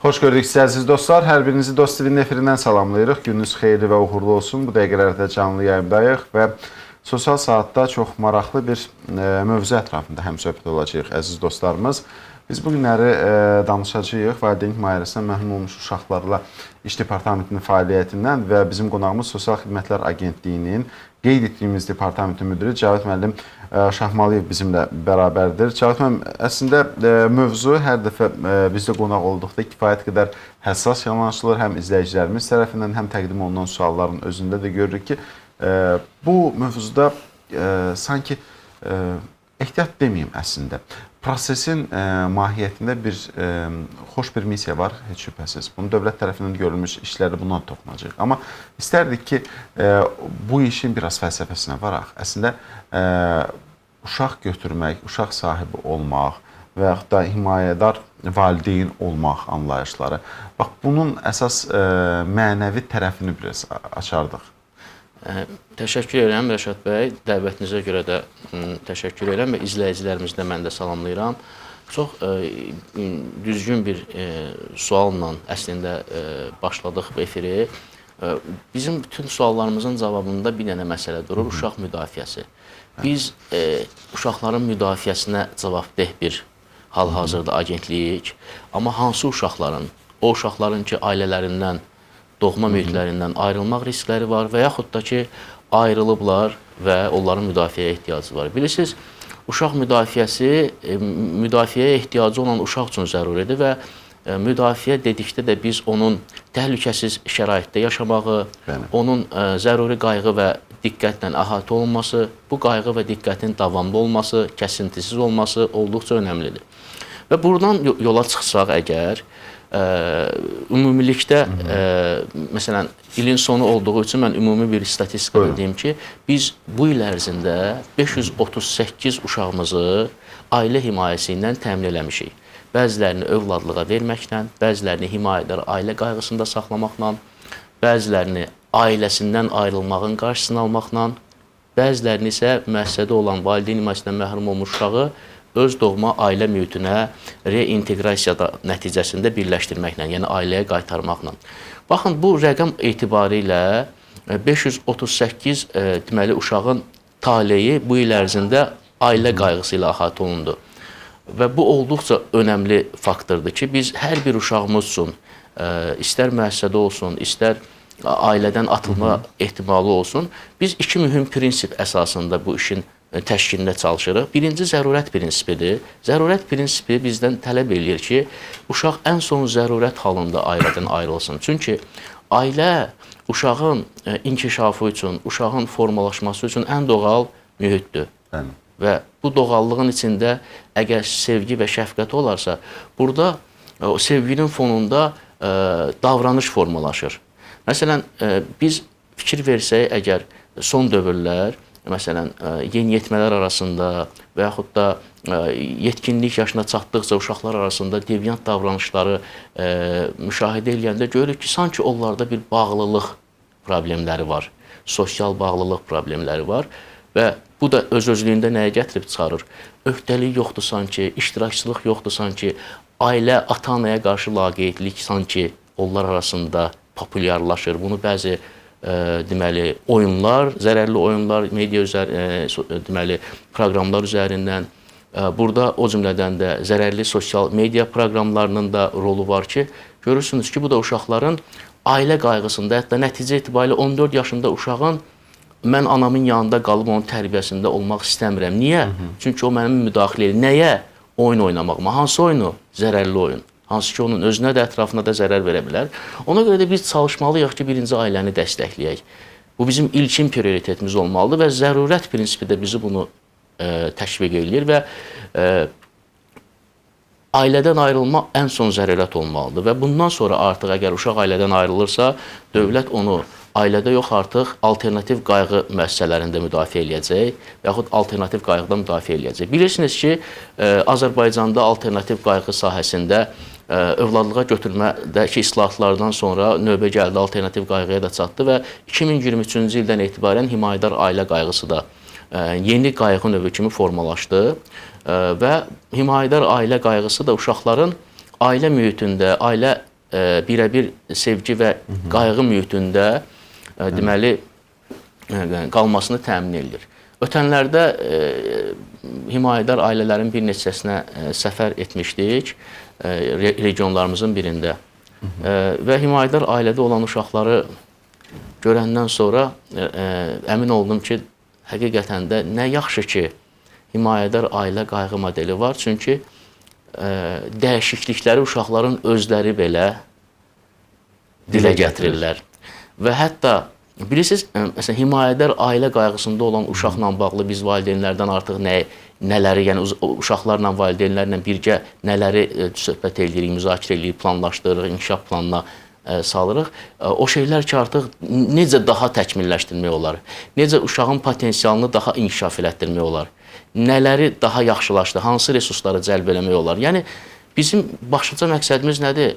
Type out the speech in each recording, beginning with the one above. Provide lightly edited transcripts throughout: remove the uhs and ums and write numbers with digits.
Xoş gördük sizi əziz dostlar. Hər birinizi Dost TV'nin efirindən salamlayırıq. Gününüz xeyirli və uğurlu olsun. Bu dəqiqələrdə canlı yayımdayıq və sosial saatda çox maraqlı bir mövzu ətrafında həmsöhbət olacağıq əziz dostlarımız. Biz bu günləri danışacağıq valideyn himayəsindən məhrum olmuş uşaqlarla İş Departamentinin fəaliyyətindən və bizim qonağımız Sosial Xidmətlər Agentliyinin qeyd etdiyimiz departamentin müdiri Cavit müəllim Şahmaliyev bizimlə bərabərdir. Cavit müəllim, əslində mövzu hər dəfə bizdə qonaq olduqda kifayət qədər həssas yanaşılır. Həm izləyicilərimiz tərəfindən, həm təqdim olunan sualların özündə də görürük ki, bu mövzuda sanki ehtiyat deməyim əslində. Prosesin mahiyyətində xoş bir missiya var, heç şübhəsiz. Bunu dövlət tərəfindən görülmüş işləri bundan toxunacaq. Amma istərdik ki, bu işin biraz fəlsəfəsinə varaq. Əslində, uşaq götürmək, uşaq sahibi olmaq və yaxud da himayədar valideyn olmaq anlayışları. Bax, bunun əsas mənəvi tərəfini biraz açardıq. Təşəkkür edirəm Rəşad bəy, dəvətinizə görə də təşəkkür edirəm və izləyicilərimizi də mən də salamlayıram. Çox düzgün bir sualla əslində başladıq bu efiri. Bizim bütün suallarımızın cavabında bir dənə məsələ durur, uşaq müdafiəsi. Biz uşaqların müdafiəsinə cavabdeh bir hal-hazırda agentliyik, amma hansı uşaqların, o uşaqların ki, ailələrindən, doğma mühitlərindən ayrılmaq riskləri var və yaxud da ki, ayrılıblar və onların müdafiəyə ehtiyacı var. Bilirsiniz, uşaq müdafiəyə ehtiyacı olan uşaq üçün zəruridir və müdafiə dedikdə də biz onun təhlükəsiz şəraitdə yaşamağı, onun zəruri qayğı və diqqətlə əhatə olunması, bu qayğı və diqqətin davamlı olması, kəsintisiz olması olduqca önəmlidir. Və buradan yola çıxsaq əgər, ümumilikdə, məsələn, ilin sonu olduğu üçün mən ümumi bir statistika deyim ki, biz bu il ərzində 538 uşağımızı ailə himayəsi ilə təmin eləmişik. Bəzilərini övladlığa verməklə, bəzilərini himayədar ailə qayğısında saxlamaqla, bəzilərini ailəsindən ayrılmağın qarşısını almaqla, bəzilərini isə müəssisədə olan valideyn himayəsindən məhrum olmuş uşağı öz doğma ailə mühitinə reinteqrasiyada nəticəsində birləşdirməklə, yəni ailəyə qaytarmaqla. Baxın, bu rəqəm etibarilə 538 deməli, uşağın taleyi bu il ərzində ailə qayğısı ilə əhatə olundu. Və bu olduqca önəmli faktordur ki, biz hər bir uşağımız üçün, istər müəssisədə olsun, istər ailədən atılma ehtimalı olsun, biz iki mühüm prinsip əsasında bu işin təşkilində çalışırıq. Birinci zərurət prinsipidir. Zərurət prinsipi bizdən tələb edir ki, uşaq ən son zərurət halında ailədən ayrılsın. Çünki ailə uşağın inkişafı üçün, uşağın formalaşması üçün ən doğal mühitdir. Və bu doğallığın içində əgər sevgi və şəfqət olarsa, burada o sevginin fonunda davranış formalaşır. Məsələn, biz fikir versək, əgər son dövrlər, məsələn, yeniyetmələr arasında və yaxud da yetkinlik yaşına çatdıqca uşaqlar arasında deviant davranışları müşahidə edəndə görürük ki, sanki onlarda bir bağlılıq problemləri var, sosial bağlılıq problemləri var və bu da öz-özlüyündə nəyə gətirib çıxarır? Öhdəlik yoxdur sanki, iştirakçılıq yoxdur sanki, ailə, ata-anaya qarşı laqeydlik sanki onlar arasında populyarlaşır. Bunu bəzi deməli, oyunlar, zərərli oyunlar, media deməli, proqramlar üzərindən, burada o cümlədən də zərərli sosial media proqramlarının da rolu var ki, görürsünüz ki, bu da uşaqların ailə qayğısında, hətta nəticə etibarilə 14 yaşında uşağın mən anamın yanında qalıb onun tərbiyəsində olmaq istəmirəm. Niyə? Çünki o mənim müdaxilə edir. Nəyə? Oyun oynamaqma. Hansı oyunu? Zərərli oyun. Hansı ki, onun özünə də, ətrafına da zərər verə bilər. Ona görə də biz çalışmalıyıq ki, birinci ailəni dəstəkləyək. Bu bizim ilkin prioritetimiz olmalıdır və zərurət prinsipi də bizi bunu təşviq edir və ailədən ayrılma ən son zərurət olmalıdır və bundan sonra artıq əgər uşaq ailədən ayrılırsa, dövlət onu ailədə yox, artıq alternativ qayğı müəssisələrində müdafiə eləyəcək və yaxud alternativ qayğıda müdafiə eləyəcək. Bilirsiniz ki, Azərbaycanda alternativ qayğı sahəsində övladlığa götürmədəki islahatlardan sonra növbə gəldi, alternativ qayğıya da çatdı və 2023-cü ildən etibarən himayədar ailə qayğısı da yeni qayğı növü kimi formalaşdı və himayədar ailə qayğısı da uşaqların ailə mühitində, ailə birəbir sevgi və qayğı mühitində deməli qalmasını təmin edir. Ötənlərdə himayədar ailələrin bir neçəsinə səfər etmişdik regionlarımızın birində. Və himayədar ailədə olan uşaqları görəndən sonra əmin oldum ki, həqiqətən də nə yaxşı ki, himayədar ailə qayğı modeli var. Çünki dəyişiklikləri uşaqların özləri belə dilə gətirirlər. Və hətta bilirsiniz, məsələn, himayədar ailə qayğısında olan uşaqla bağlı biz valideynlərdən artıq nələri, yəni uşaqlarla, valideynlərlə birgə nələri söhbət edirik, müzakirə edirik, planlaşdırırıq, inkişaf planına salırıq. O şeylər ki, artıq necə daha təkmilləşdirmək olar, necə uşağın potensialını daha inkişaf elətdirmək olar, nələri daha yaxşılaşdır, hansı resursları cəlb eləmək olar. Yəni, bizim başlıca məqsədimiz nədir?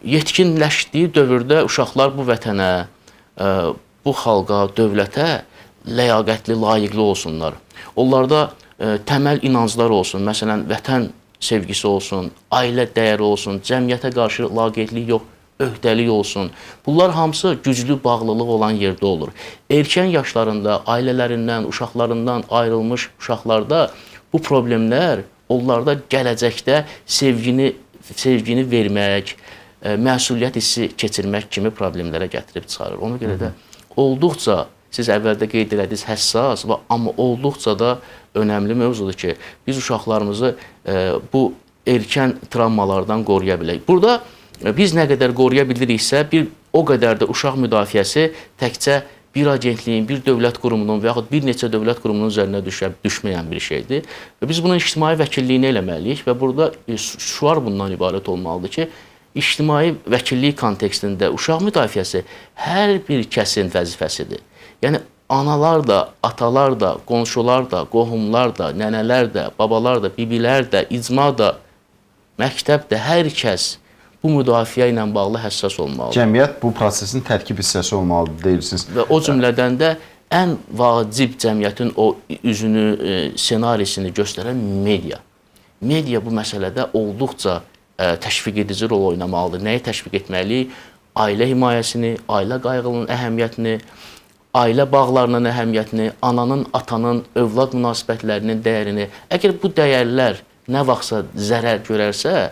Yetkinləşdiyi dövrdə uşaqlar bu vətənə, bu xalqa, dövlətə ləyaqətli, layiqli olsunlar. Onlarda təməl inanclar olsun, məsələn, vətən sevgisi olsun, ailə dəyəri olsun, cəmiyyətə qarşı laqeydlik yox, öhdəlik olsun. Bunlar hamısı güclü bağlılıq olan yerdə olur. Erkən yaşlarında, ailələrindən, uşaqlarından ayrılmış uşaqlarda bu problemlər onlarda gələcəkdə sevgini vermək, məsuliyyət hissi keçirmək kimi problemlərə gətirib çıxarır. Ona görə də olduqca, siz əvvəldə qeyd elədiniz, həssas, amma olduqca da önəmli mövzudur ki, biz uşaqlarımızı bu erkən travmalardan qoruya bilək. Burada biz nə qədər qoruya biliriksə, o qədər də uşaq müdafiəsi təkcə bir agentliyin, bir dövlət qurumunun və yaxud bir neçə dövlət qurumunun üzərinə düşməyən bir şeydir. Və biz bunun ictimai vəkilliyini eləməliyik və burada şüar bundan ibarət olmalıdır ki, ictimai vəkillik kontekstində uşaq müdafiəsi hər bir kəsin vəzifəsidir. Yəni, analar da, atalar da, qonşular da, qohumlar da, nənələr də, babalar da, bibilər də, icma da, məktəb də, hər kəs bu müdafiə ilə bağlı həssas olmalıdır. Cəmiyyət bu prosesin tərkib hissəsi olmalıdır, deyirsiniz. Və o cümlədən də ən vacib cəmiyyətin o üzünü, senarisini göstərən media. Media bu məsələdə olduqca təşviq edici rol oynamalıdır. Nəyi təşviq etməliyik? Ailə himayəsini, ailə qayğılının əhəmiyyətini, ailə bağlarının əhəmiyyətini, ananın, atanın, övlad münasibətlərinin dəyərini. Əgər bu dəyərlər nə vaxtsa zərər görərsə,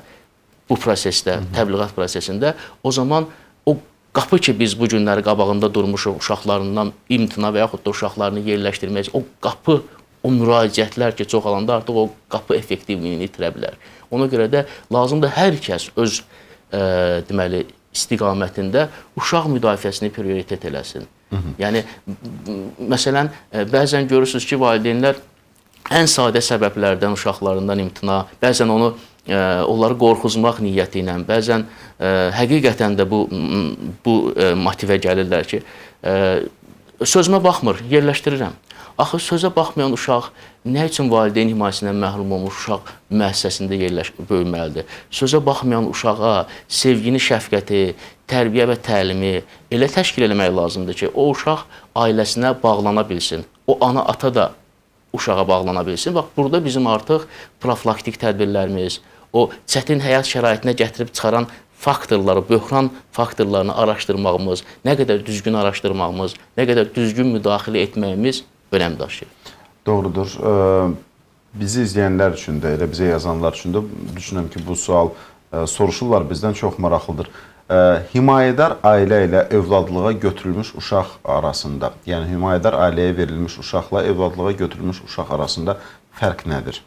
bu prosesdə, təbliğat prosesində, o zaman o qapı ki, biz bu günləri qabağında durmuşuq, uşaqlarından imtina və yaxud da uşaqlarını yerləşdirmək, o qapı, o müraciətlər ki, çoxalanda artıq o qapı effektivliyini itirə bilər. Ona görə də lazımdır hər kəs öz deməli, istiqamətində uşaq müdafiəsini prioritet eləsin. Yəni, məsələn, bəzən görürsünüz ki, valideynlər ən sadə səbəblərdən uşaqlarından imtina, bəzən onları qorxuzmaq niyyəti ilə, bəzən həqiqətən də bu motivə gəlirlər ki, sözümə baxmır, yerləşdirirəm. Axı, sözə baxmayan uşaq nə üçün valideyn himayəsindən məhrum olmuş uşaq müəssisəsində böyüməlidir? Sözə baxmayan uşağa sevgini, şəfqəti, tərbiyə və təlimi elə təşkil eləmək lazımdır ki, o uşaq ailəsinə bağlana bilsin. O ana, ata da uşağa bağlana bilsin. Bax, burada bizim artıq profilaktik tədbirlərimiz, o çətin həyat şəraitinə gətirib çıxaran faktorları, böhran faktorlarını araşdırmağımız, nə qədər düzgün araşdırmağımız, nə qədər düzgün müdaxilə etməyimiz önəm daşıyır. Doğrudur. Bizi izləyənlər üçün də, elə bizə yazanlar üçün də düşünürəm ki, bu sual soruşurlar bizdən, çox maraqlıdır. Himayədar ailə ilə övladlığa götürülmüş uşaq arasında, yəni himayədar ailəyə verilmiş uşaqla övladlığa götürülmüş uşaq arasında fərq nədir?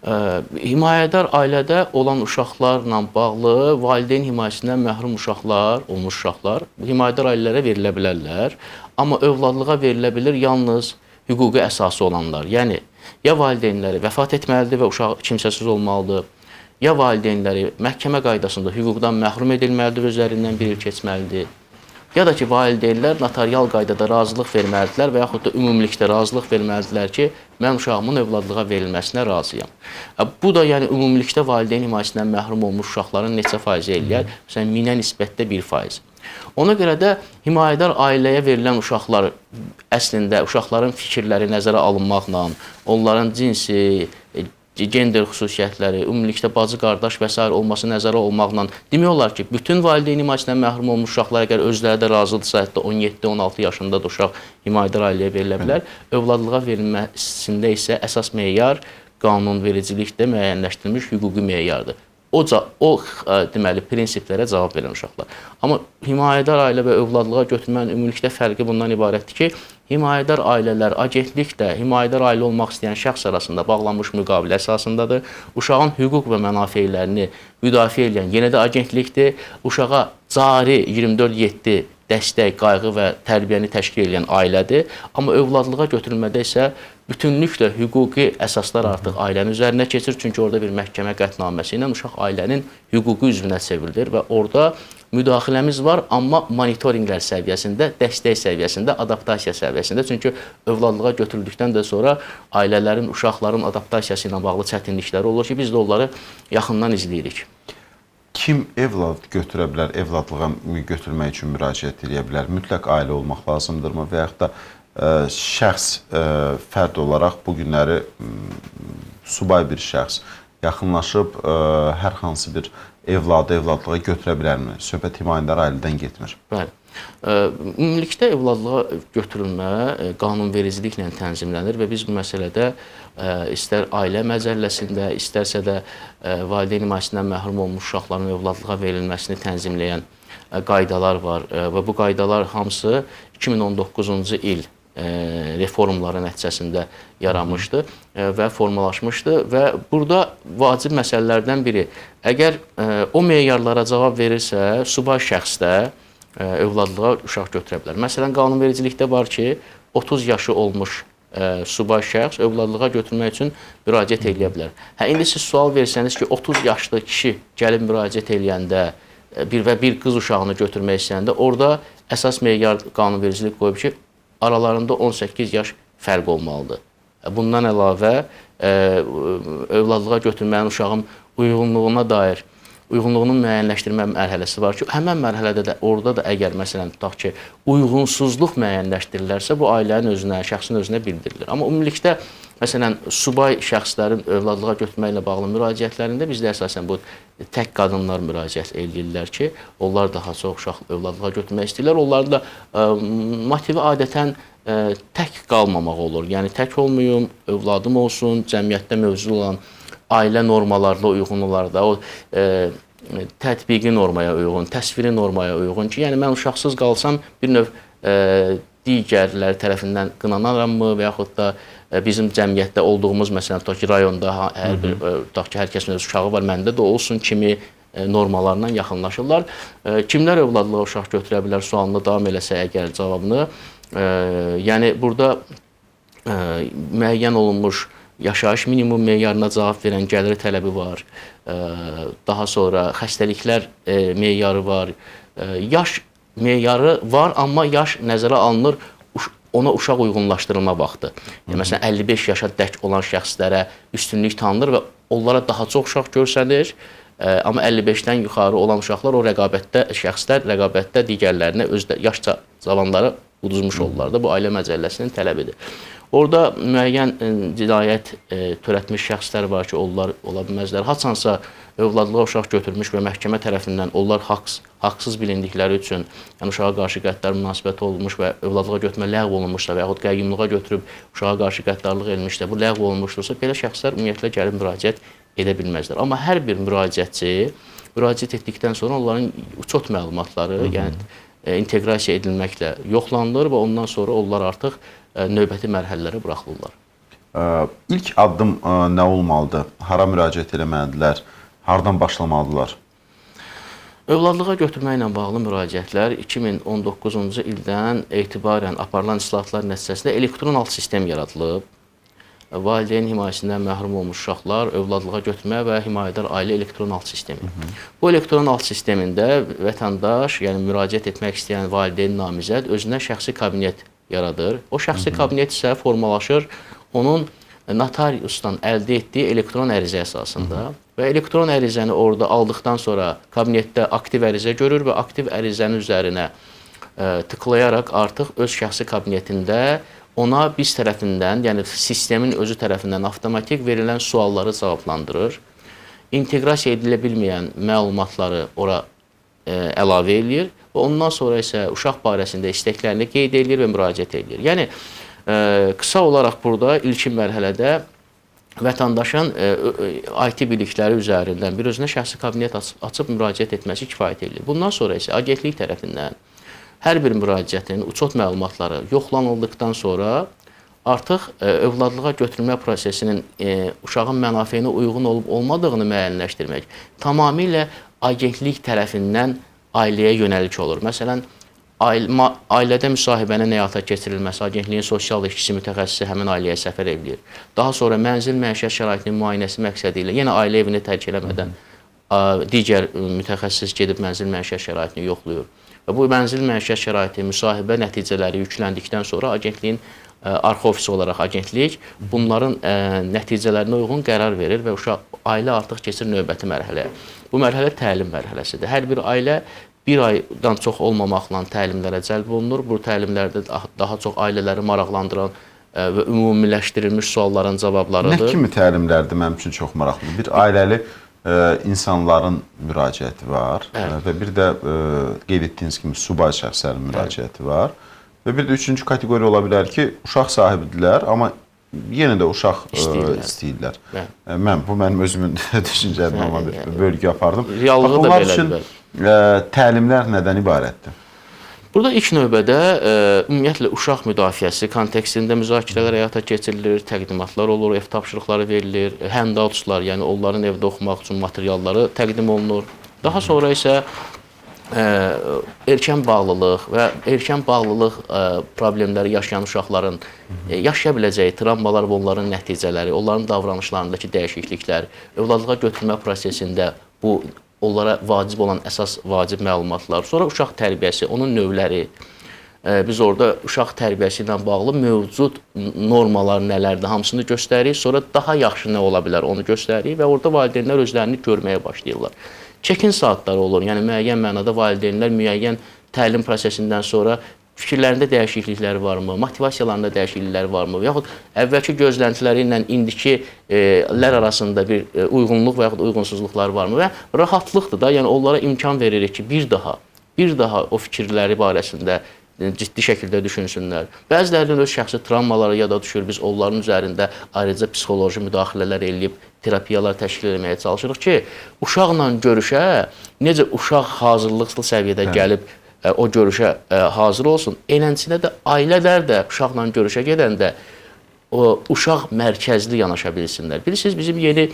Himayədar ailədə olan uşaqlarla bağlı valideyn himayəsindən məhrum uşaqlar, olmuş uşaqlar himayədar ailələrə verilə bilərlər. Amma övladlığa verilə bilir yalnız hüquqi əsası olanlar. Yəni, ya valideynləri vəfat etməlidir və uşaq kimsəsiz olmalıdır, ya valideynləri məhkəmə qaydasında hüquqdan məhrum edilməlidir, özlərindən bir il keçməlidir. Ya da ki, valideynlər notarial qaydada razılıq verməlidirlər və yaxud da ümumilikdə razılıq verməlidirlər ki, mən uşağımın övladlığa verilməsinə razıyam. Bu da yəni ümumilikdə valideyn himayəsindən məhrum olmuş uşaqların neçə faizi eləyər? Məsələn, 1000-ə nisbətdə 1%. Ona görə də himayədar ailəyə verilən uşaqlar əslində uşaqların fikirləri nəzərə alınmaqla, onların cinsi, gender xüsusiyyətləri, ümumilikdə bacı, qardaş və s. olması nəzərə almaqla demək olar ki, bütün valideyn himayəsindən məhrum olmuş uşaqlar əgər özləri də razıdırsa, hətta 17-16 yaşında da uşaq himayədar ailəyə verilə bilər. Övladlığa verilməsində isə əsas meyar qanunvericilikdə müəyyənləşdirilmiş hüquqi meyardır. O deməli prinsiplərə cavab verən uşaqlar. Amma himayədar ailə və övladlığa götürmənin ümumilikdə fərqi bundan ibarətdir ki, himayədar ailələr agentliklə himayədar ailə olmaq istəyən şəxs arasında bağlanmış müqavilə əsasındadır. Uşağın hüquq və mənafeylərini müdafiə edən yenə də agentlikdir. Uşağa cari 24/7 dəstək, qayğı və tərbiyəni təşkil edən ailədir. Amma övladlığa götürülmədə isə bütünlüklə hüquqi əsaslar artıq ailənin üzərinə keçir. Çünki orada bir məhkəmə qətnaməsi ilə uşaq ailənin hüquqi üzvünə çevrilir və orada müdaxiləmiz var, amma monitorinqlər səviyyəsində, dəstək səviyyəsində, adaptasiya səviyyəsində. Çünki övladlığa götürüldükdən də sonra ailələrin, uşaqların adaptasiyası ilə bağlı çətinlikləri olur ki, biz də onları yaxından izləyirik. Kim evlad götürə bilər, evladlığa götürmək üçün müraciət edə bilər? Mütləq ailə olmaq lazımdırmı və yaxud da şəxs fərd olaraq bu günləri subay bir şəxs yaxınlaşıb hər hansı bir evladlığa götürə bilərmi? Söhbət himayədar ailədən getmir. Bəli. Ümumilikdə evladlığa götürülmə qanunvericiliklə tənzimlənir və biz bu məsələdə istər ailə məcəlləsində, istərsə də valideyn himayəsindən məhrum olmuş uşaqların evladlığa verilməsini tənzimləyən qaydalar var və bu qaydalar hamısı 2019-cu il reformları nəticəsində yaranmışdı və formalaşmışdı və burada vacib məsələlərdən biri, əgər o meyarlara cavab verirsə, subay şəxs də övladlığa uşaq götürə bilər. Məsələn, qanunvericilikdə var ki, 30 yaşı olmuş subay şəxs övladlığa götürmək üçün müraciət edə bilər. İndi siz sual versəniz ki, 30 yaşlı kişi gəlib müraciət edəndə bir qız uşağını götürmək istəyəndə, orada əsas meyar qanunvericilik qoyub ki, aralarında 18 yaş fərq olmalıdır. Bundan əlavə, övladlığa götürməyən uşağın uyğunluğuna dair uyğunluğunun müəyyənləşdirmə mərhələsi var ki, həmən mərhələdə də orada da əgər məsələn tutaq ki, uyğunsuzluq müəyyənləşdirilərsə, bu ailənin özünə, şəxsin özünə bildirilir. Amma ümumilikdə məsələn subay şəxslərin övladlığa götürməklə bağlı müraciətlərində bizdə əsasən bu tək qadınlar müraciət edirlər ki, onlar daha çox uşaq övladlığa götürmək istəyirlər. Onların da motivi adətən tək qalmamaq olur. Yəni tək olmayım, övladım olsun, cəmiyyətdə mövcud olan ailə normalarına uyğun olaraq da o tətbiqi normaya uyğun, təsviri normaya uyğun ki, yəni mən uşaqsız qalsam bir növ digərləri tərəfindən qınanaramı və yaxud da bizim cəmiyyətdə olduğumuz, məsələn, tutaq ki, rayonda hər kəsin öz uşağı var, məndə də olsun kimi normalarla yaxınlaşırlar. Kimlər övladlığa uşaq götürə bilər sualını davam eləsə əgər cavabını, yəni burada müəyyən olunmuş yaşayış minimum meyarına cavab verən gəlir tələbi var, daha sonra xəstəliklər meyarı var, yaş meyarı var, amma yaş nəzərə alınır ona uşaq uyğunlaşdırılma vaxtı. Məsələn, 55 yaşa dək olan şəxslərə üstünlük tanınır və onlara daha çox uşaq görsənir, amma 55-dən yuxarı olan uşaqlar o şəxslər rəqabətdə digərlərinə yaş cavanları uduzmuş olurlar da, bu ailə məcəlləsinin tələbidir. Orada müəyyən cinayət törətmiş şəxslər var ki, onlar ola bilməzlər. Haçansa övladlığa uşaq götürmüş və məhkəmə tərəfindən onlar haqsız bilindikləri üçün, yəni uşağa qarşı qəddar münasibət olunmuş və övladlığa götürmə ləğv olunmuşsa və yaxud qəyyumluğa götürüb uşağa qarşı qəddarlıq edilmişsə, bu ləğv olunmuşdursa, belə şəxslər ümumiyyətlə gəlib müraciət edə bilməzlər. Amma hər bir müraciətçi müraciət etdikdən sonra onların uçot məlumatları, yəni inteqrasiya edilməklə yoxlanılır və ondan sonra onlar artıq növbəti mərhələlərə buraxılırlar. İlk addım nə olmalıdır? Hara müraciət eləməlidirlər? Hardan başlamalıdırlar? Övladlığa götürməklə bağlı müraciətlər 2019-cu ildən etibarən aparılan islahatlar nəticəsində elektron alt sistem yaradılıb. Valideyn himayəsindən məhrum olmuş uşaqlar övladlığa götürmə və himayədar ailə elektron alt sistemi. Bu elektron alt sistemində vətəndaş, yəni müraciət etmək istəyən valideyn namizəd özünə şəxsi kabinet yaradır. O şəxsi kabinet isə formalaşır onun notariusdan əldə etdiyi elektron ərizə əsasında və elektron ərizəni orada aldıqdan sonra kabinetdə aktiv ərizə görür və aktiv ərizənin üzərinə tıklayaraq artıq öz şəxsi kabinetində ona biz tərəfindən, yəni sistemin özü tərəfindən avtomatik verilən sualları cavablandırır. İnteqrasiya edilə bilməyən məlumatları ora əlavə eləyir və ondan sonra isə uşaq barəsində istəklərini qeyd edir və müraciət edir. Yəni qısa olaraq burada ilkin mərhələdə vətəndaşın IT bilikləri üzərindən bir özünə şəxsi kabinet açıb müraciət etməsi kifayət edilir. Bundan sonra isə agentlik tərəfindən hər bir müraciətin uçot məlumatları yoxlanıldıqdan sonra artıq övladlığa götürmə prosesinin uşağın mənafeyinə uyğun olub-olmadığını müəyyənləşdirmək tamamilə agentlik tərəfindən ailəyə yönəlik olur. Məsələn, ailədə müsahibənin həyata keçirilməsi, agentliyin sosial işçisi mütəxəssisi həmin ailəyə səfər edilir. Daha sonra mənzil məişət şəraitinin müayinəsi məqsədi ilə yenə ailə evini tərk eləmədən digər mütəxəssis gedib mənzil məişət şəraitini yoxlayır. Və bu mənzil məişət şəraiti müsahibə nəticələri yükləndikdən sonra agentliyin arxa ofisi olaraq agentlik bunların nəticələrinə uyğun qərar verir və ailə artıq keçir növbəti mərhələyə. Bu mərhələ təlim mərhələsidir. Hər bir ailə bir aydan çox olmamaqla təlimlərə cəlb olunur. Bu təlimlərdə daha çox ailələri maraqlandıran və ümumiləşdirilmiş sualların cavablarıdır. Nə kimi təlimlərdir mənim üçün çox maraqlıdır? Bir ailəli insanların müraciəti var və bir də qeyd etdiyiniz kimi subay şəxslərin müraciəti var. Və bir də üçüncü kateqoriya ola bilər ki, uşaq sahibidirlər, amma yenə də uşaq istəyirlər. Bu mənim özümün düşüncələrimdən olan bir bölgü apardım. Reallığı da belədir. Təlimlər nədən ibarətdir? Burada ilk növbədə ümumiyyətlə uşaq müdafiəsi kontekstində müzakirələr həyata keçirilir, təqdimatlar olur, ev tapşırıqları verilir, handoutslar, yəni onların evdə oxumaq üçün materialları təqdim olunur. Daha sonra isə erkən bağlılıq və erkən bağlılıq problemləri yaşayan uşaqların yaşaya biləcəyi travmalar və onların nəticələri, onların davranışlarındakı dəyişikliklər, övladlığa götürmə prosesində bu onlara vacib olan əsas vacib məlumatlar, sonra uşaq tərbiyəsi, onun növləri, biz orada uşaq tərbiyəsi ilə bağlı mövcud normalar nələrdir, hamısını göstəririk, sonra daha yaxşı nə ola bilər onu göstəririk və orada valideynlər özlərini görməyə başlayırlar. Çekin saatları olur, yəni müəyyən mənada valideynlər müəyyən təlim prosesindən sonra fikirlərində dəyişikliklər varmı, motivasiyalarında dəyişikliklər varmı, yaxud əvvəlki gözləntiləri ilə indikilər arasında bir uyğunluq və yaxud uyğunsuzluqlar varmı və rahatlıqdır da, yəni onlara imkan veririk ki, bir daha o fikirləri barəsində ciddi şəkildə düşünsünlər. Bəzilərinin öz şəxsi travmaları yada düşür, biz onların üzərində ayrıca psixoloji müdaxilələr eləyib terapiyalar təşkil etməyə çalışırıq ki, uşaqla görüşə necə uşaq hazırlıqlı səviyyədə gəlib o görüşə hazır olsun. Eləncədə də ailələr də uşaqla görüşə gedəndə uşaq mərkəzli yanaşa bilsinlər. Bilirsiniz, bizim yeni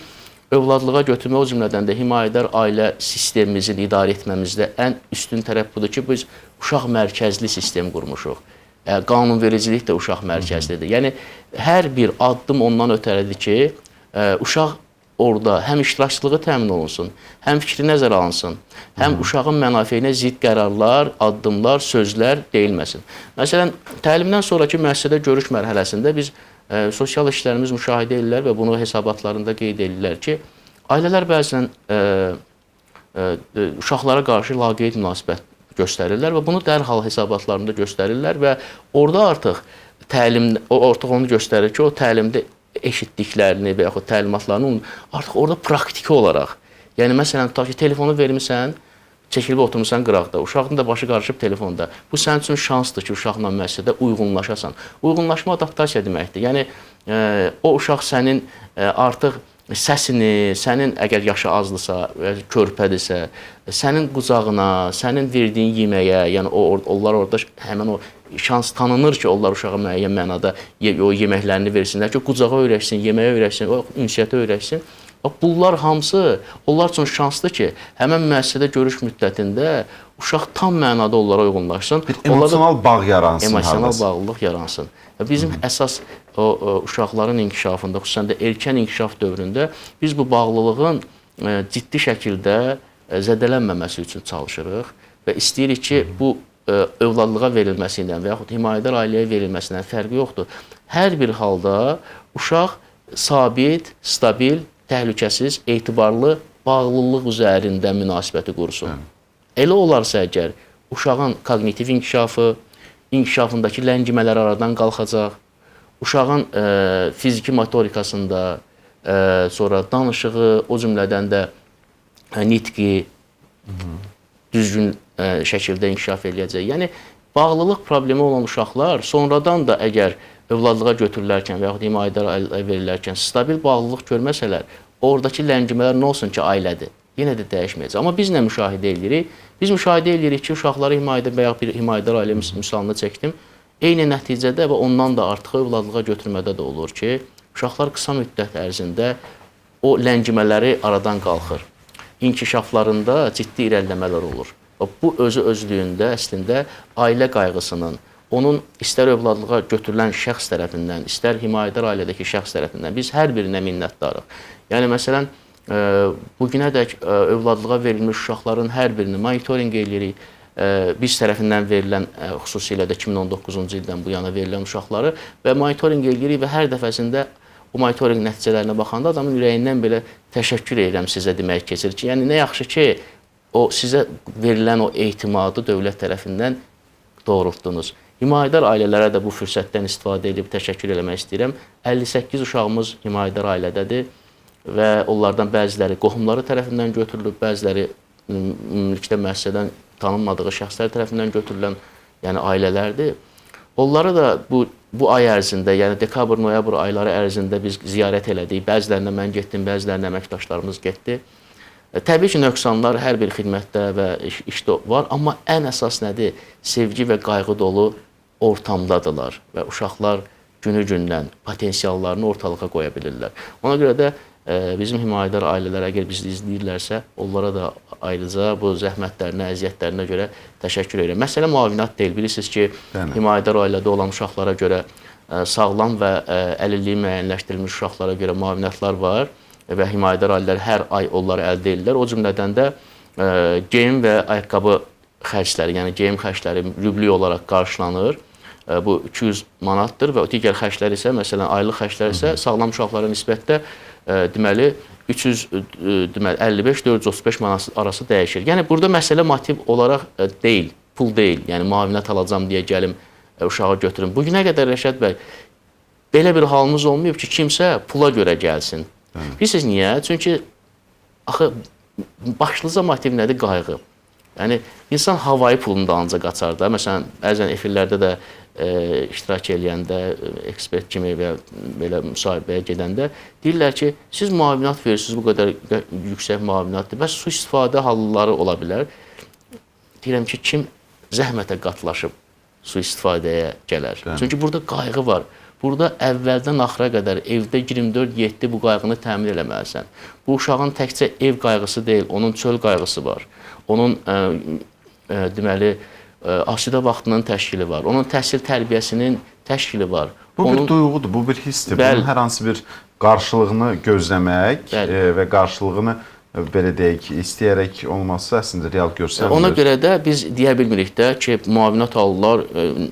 övladlığa götürmə, o cümlədən də himayədar ailə sistemimizin idarə etməmizdə ən üstün tərəf budur ki, biz uşaq mərkəzli sistem qurmuşuq. Qanunvericilik də uşaq mərkəzlidir. Yəni, hər bir addım ondan ötəridir ki, uşaq orada həm iştirakçılığı təmin olunsun, həm fikri nəzərə alınsın, həm uşağın mənafeyinə zidd qərarlar, addımlar, sözlər deyilməsin. Məsələn, təlimdən sonraki müəssisədə görüş mərhələsində biz sosial işlərimiz müşahidə edirlər və bunu hesabatlarında qeyd edirlər ki, ailələr bəzən uşaqlara qarşı laqeyd münasibət göstərirlər və bunu dərhal hesabatlarında göstərirlər və orada artıq onu göstərir ki, o təlimdə eşitdiklərini və yaxud təlimatlarını artıq orada praktiki olaraq, yəni məsələn, tutaq ki, telefonu vermirsən, çəkilib oturmuşsan qıraqda, uşağın da başı qarışıb telefonda. Bu sənin üçün şansdır ki, uşaqla müəssisədə uyğunlaşasan. Uyğunlaşma adaptasiya deməkdir. Yəni, o uşaq sənin artıq səsini, sənin əgər yaşı azlısa, körpədirsə, sənin qucağına, sənin verdiyin yeməyə, yəni onlar orada həmən o şans tanınır ki, onlar uşağa müəyyən mənada o yeməklərini versinlər ki, qucağa öyrəşsin, yeməyə öyrəşsin, o ünsiyyətə öyrəşsin. Bunlar hamısı onlar üçün şansdır ki, həmən müəssisədə görüş müddətində uşaq tam mənada onlara uyğunlaşsın. Bir emosional bağ yaransın. Emosional bağlılıq yaransın. Bizim əsas uşaqların inkişafında, xüsusən də erkən inkişaf dövründə biz bu bağlılığın ciddi şəkildə zədələnməməsi üçün çalışırıq və istəyirik ki, bu övladlığa verilməsindən və yaxud himayədar ailəyə verilməsindən fərqi yoxdur. Hər bir halda uşaq sabit, stabil, təhlükəsiz, etibarlı bağlılıq üzərində münasibəti qursun. Elə olarsa əgər uşağın koqnitiv inkişafındakı ləngimələr aradan qalxacaq, uşağın fiziki motorikasında, sonra danışığı, o cümlədən də nitqi düzgün şəkildə inkişaf eləyəcək. Yəni, bağlılıq problemi olan uşaqlar sonradan da əgər övladlığa götürülərkən və yaxud himayədar ailəyə verilərkən stabil bağlılıq görməsələr, oradakı ləngimələr nə olsun ki, ailədir. Yenə də dəyişməyəcək. Amma biz nə müşahidə edirik? Biz müşahidə edirik ki, uşaqları himayədə və yaxud bir himayədar ailə misalını çəkdim. Eyni nəticədə və ondan da artıq övladlığa götürmədə də olur ki, uşaqlar qısa müddət ərzində o ləngimələri aradan qalxır. İnkişaflarında ciddi irəliləmələr olur. Bu özlüyündə əslində ailə qayğısının, onun istər övladlığa götürülən şəxs tərəfindən, istər himayədar ailədəki şəxs tərəfindən biz hər birinə minnətdarıq. Yəni, məsələn, bugünədək övladlığa verilmiş uşaqların hər birini monitorinq edirik. Biz tərəfindən verilən, xüsusilə də 2019-cu ildən bu yana verilən uşaqları və monitorinq edirik və hər dəfəsində o monitorinq nəticələrinə baxanda adamın ürəyindən belə təşəkkür edirəm sizə demək keçir ki, yəni nə yaxşı ki, o sizə verilən o etimadı dövlət tərəfindən doğrultdunuz. Himayədar ailələrə də bu fürsətdən istifadə edib təşəkkür eləmək istəyirəm. 58 uşağımız himayədar ailədədir və onlardan bəziləri qohumları tərəfindən götürülüb, bəziləri ümumilikdə müəssisədən tanınmadığı şəxslər tərəfindən götürülən ailələrdir. Onları da bu ay ərzində, yəni dekabr-noyabr ayları ərzində biz ziyarət elədik. Bəzilərinə mən getdim, bəzilərinə əməkdaşlarımız getdi. Təbii ki, nöqsanlar hər bir xidmətdə və işdə var, amma ən əsas nədir? Sevgi və qayğı dolu ortamdadılar və uşaqlar günü-gündən potensiallarını ortalığa qoya bilirlər. Ona görə də bizim himayədar ailələr əgər bizi izləyirlərsə, onlara da ayrıca bu zəhmətlərinə, əziyyətlərinə görə təşəkkür edirəm. Məsələ müavinət deyil. Bilirsiniz ki, himayədar ailədə olan uşaqlara görə sağlam və əlilliyi müəyyənləşdirilmiş uşaqlara görə müavinətlər var və himayədar ailələr hər ay onları əldə edirlər. O cümlədən də geyim və ayaqqabı xərcləri, yəni geyim xərcləri rüblü olaraq qarşılanır. Bu 200 manatdır və digər xərclər isə, məsələn, aylıq xərclər isə sağlam uşaqlara nisbətdə deməli 355-435 manat arası dəyişir. Yəni burada məsələ motiv olaraq deyil, pul deyil. Yəni müavinət alacağam deyə gəlim uşağı götürün. Bugünə qədər Rəşad bəy belə bir halımız olmayıb ki, kimsə pula görə gəlsin. Bilirsiniz niyə? Çünki axı başlıca motiv nədir? Qayğı. Yəni insan havayı pulunu da ancaq qaçar da. Məsələn, bəzən efirlərdə də iştirak eləyəndə, ekspert kimi və belə müsahibəyə gedəndə deyirlər ki, siz müavinət verirsiniz, bu qədər yüksək müavinətdir. Bəs sui-istifadə halları ola bilər. Deyirəm ki, kim zəhmətə qatlaşıb sui-istifadəyə gələr? Çünki burada qayğı var. Burada əvvəldən axıra qədər evdə 24/7 bu qayğını təmin eləməlisən. Bu uşağın təkcə ev qayğısı deyil, onun çöl qayğısı var. Onun deməli asidə vaxtının təşkili var. Onun təhsil tərbiyəsinin təşkili var. Bu bir duyğudur, bu bir hissdir. Bunun hər hansı bir qarşılığını gözləmək və qarşılığını belə deyək, istəyərək olması əslində real görsənmir. Ona görə də biz deyə bilmirik də ki, müavinət alırlar,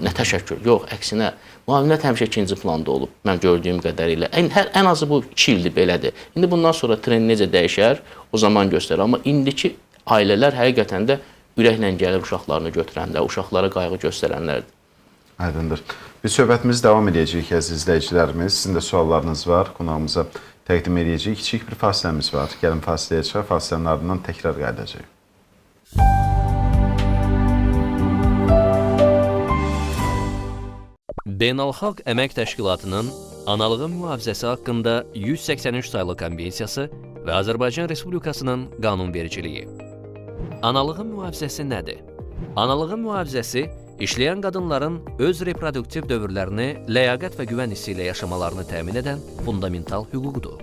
nə təşəkkür. Yox, əksinə. Müavinət həmişə ikinci planda olub, mən gördüyüm qədərilə. Ən azı bu 2 ildir belədir. İndi bundan sonra trend necə dəyişər, o zaman göstərir. Amma indiki ailələr həqiqətən də ürəklə gəlib uşaqlarını götürəndə, uşaqlara qayğı göstərənlərdir. Aydındır. Biz söhbətimizi davam edəcəyik, əziz izləyicilərimiz. Sizin də suallarınız var, qonağımıza təqdim edəcəyik. Kiçik bir fasiləmiz var. Gəlin fasiləyə çıxaq, fasilənin ardından təkrar qayıdacağıq. Beynəlxalq Əmək Təşkilatının analığın mühafizəsi haqqında 183 saylı konvensiyası və Azərbaycan Respublikasının qanunvericiliyi. Analığın mühafizəsi nədir? Analığın mühafizəsi işləyən qadınların öz reproduktiv dövrlərini ləyaqət və güvən hissi ilə yaşamalarını təmin edən fundamental hüquqdur.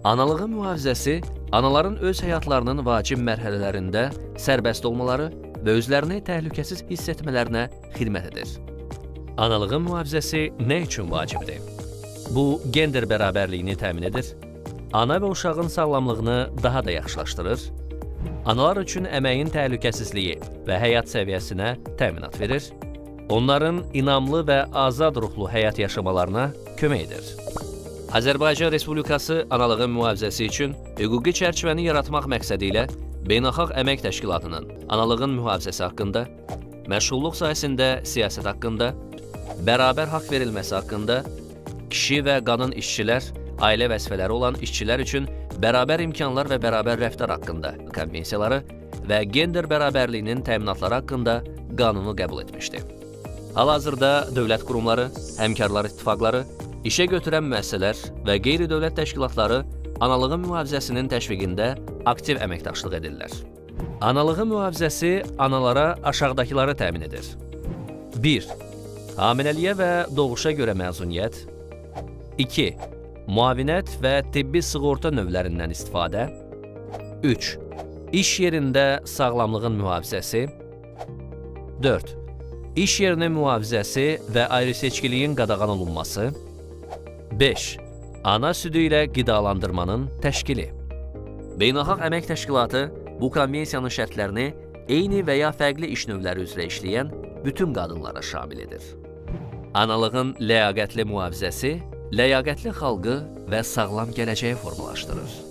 Analığın mühafizəsi anaların öz həyatlarının vacib mərhələlərində sərbəst olmaları və özlərini təhlükəsiz hiss etmələrinə xidmət edir. Analığın mühafizəsi nə üçün vacibdir? Bu, gender bərabərliyini təmin edir, ana və uşağın sağlamlığını daha da yaxşılaşdırır, analar üçün əməyin təhlükəsizliyi və həyat səviyyəsinə təminat verir, onların inamlı və azad ruhlu həyat yaşamalarına kömək edir. Azərbaycan Respublikası analığın mühafizəsi üçün hüquqi çərçivəni yaratmaq məqsədi ilə Beynəlxalq Əmək Təşkilatının analığın mühafizəsi haqqında, məşğulluq sahəsində siyasət haqqında, bərabər haqq verilməsi haqqında, kişi və qadın işçilər, ailə vəzifələri olan işçilər üçün bərabər imkanlar və bərabər rəftar haqqında konvensiyaları və gender bərabərliyinin təminatları haqqında qanunu qəbul etmişdi. Hal-hazırda dövlət qurumları, həmkarlar ittifaqları, işə götürən müəssisələr və qeyri-dövlət təşkilatları analığın mühafizəsinin təşviqində aktiv əməkdaşlıq edirlər. Analığın mühafizəsi analara aşağıdakıları təmin edir. 1. Hamiləliyə və doğuşa görə məzuniyyət. 2. Müavinət və tibbi sığorta növlərindən istifadə. 3. İş yerində sağlamlığın mühafizəsi. 4. İş yerinin mühafizəsi və ayrı-seçkiliyin qadağan olunması. 5. Ana südü ilə qidalandırmanın təşkili. Beynəlxalq Əmək Təşkilatı bu konvensiyanın şərtlərini eyni və ya fərqli iş növləri üzrə işləyən bütün qadınlara şamil edir. Analığın ləyaqətli mühafizəsi, ləyaqətli xalqı və sağlam gələcəyi formalaşdırır.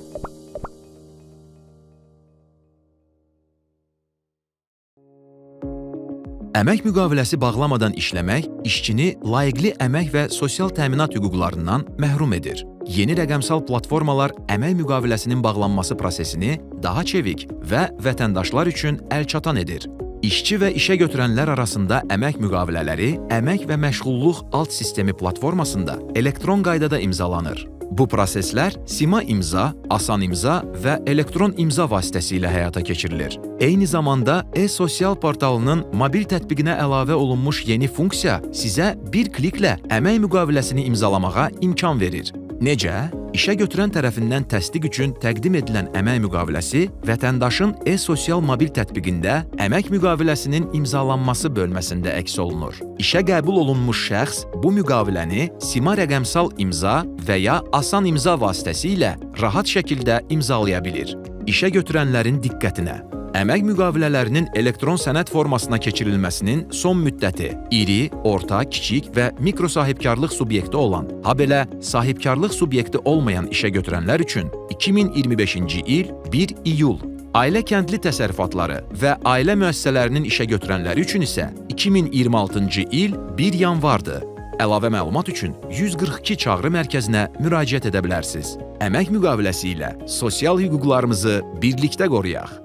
Əmək müqaviləsi bağlamadan işləmək işçini layiqli əmək və sosial təminat hüquqlarından məhrum edir. Yeni rəqəmsal platformalar əmək müqaviləsinin bağlanması prosesini daha çevik və vətəndaşlar üçün əlçatan edir. İşçi və işə götürənlər arasında əmək müqavilələri əmək və məşğulluq alt sistemi platformasında elektron qaydada imzalanır. Bu proseslər Sima imza, Asan imza və elektron imza vasitəsilə həyata keçirilir. Eyni zamanda e-sosial portalının mobil tətbiqinə əlavə olunmuş yeni funksiya sizə bir kliklə əmək müqaviləsini imzalamağa imkan verir. Necə? İşə götürən tərəfindən təsdiq üçün təqdim edilən əmək müqaviləsi vətəndaşın e-sosial mobil tətbiqində əmək müqaviləsinin imzalanması bölməsində əks olunur. İşə qəbul olunmuş şəxs bu müqaviləni Sima rəqəmsal imza və ya Asan imza vasitəsilə rahat şəkildə imzalaya bilir. İşə götürənlərin diqqətinə. Əmək müqavilələrinin elektron sənəd formasına keçirilməsinin son müddəti iri, orta, kiçik və mikro sahibkarlıq subyekti olan, habelə sahibkarlıq subyekti olmayan işə götürənlər üçün 2025-ci il 1 iyul, ailə kəndli təsərrüfatları və ailə müəssisələrinin işə götürənləri üçün isə 2026-cı il 1 yanvardır. Əlavə məlumat üçün 142 çağrı mərkəzinə müraciət edə bilərsiniz. Əmək müqaviləsi ilə sosial hüquqlarımızı birlikdə qoruyaq.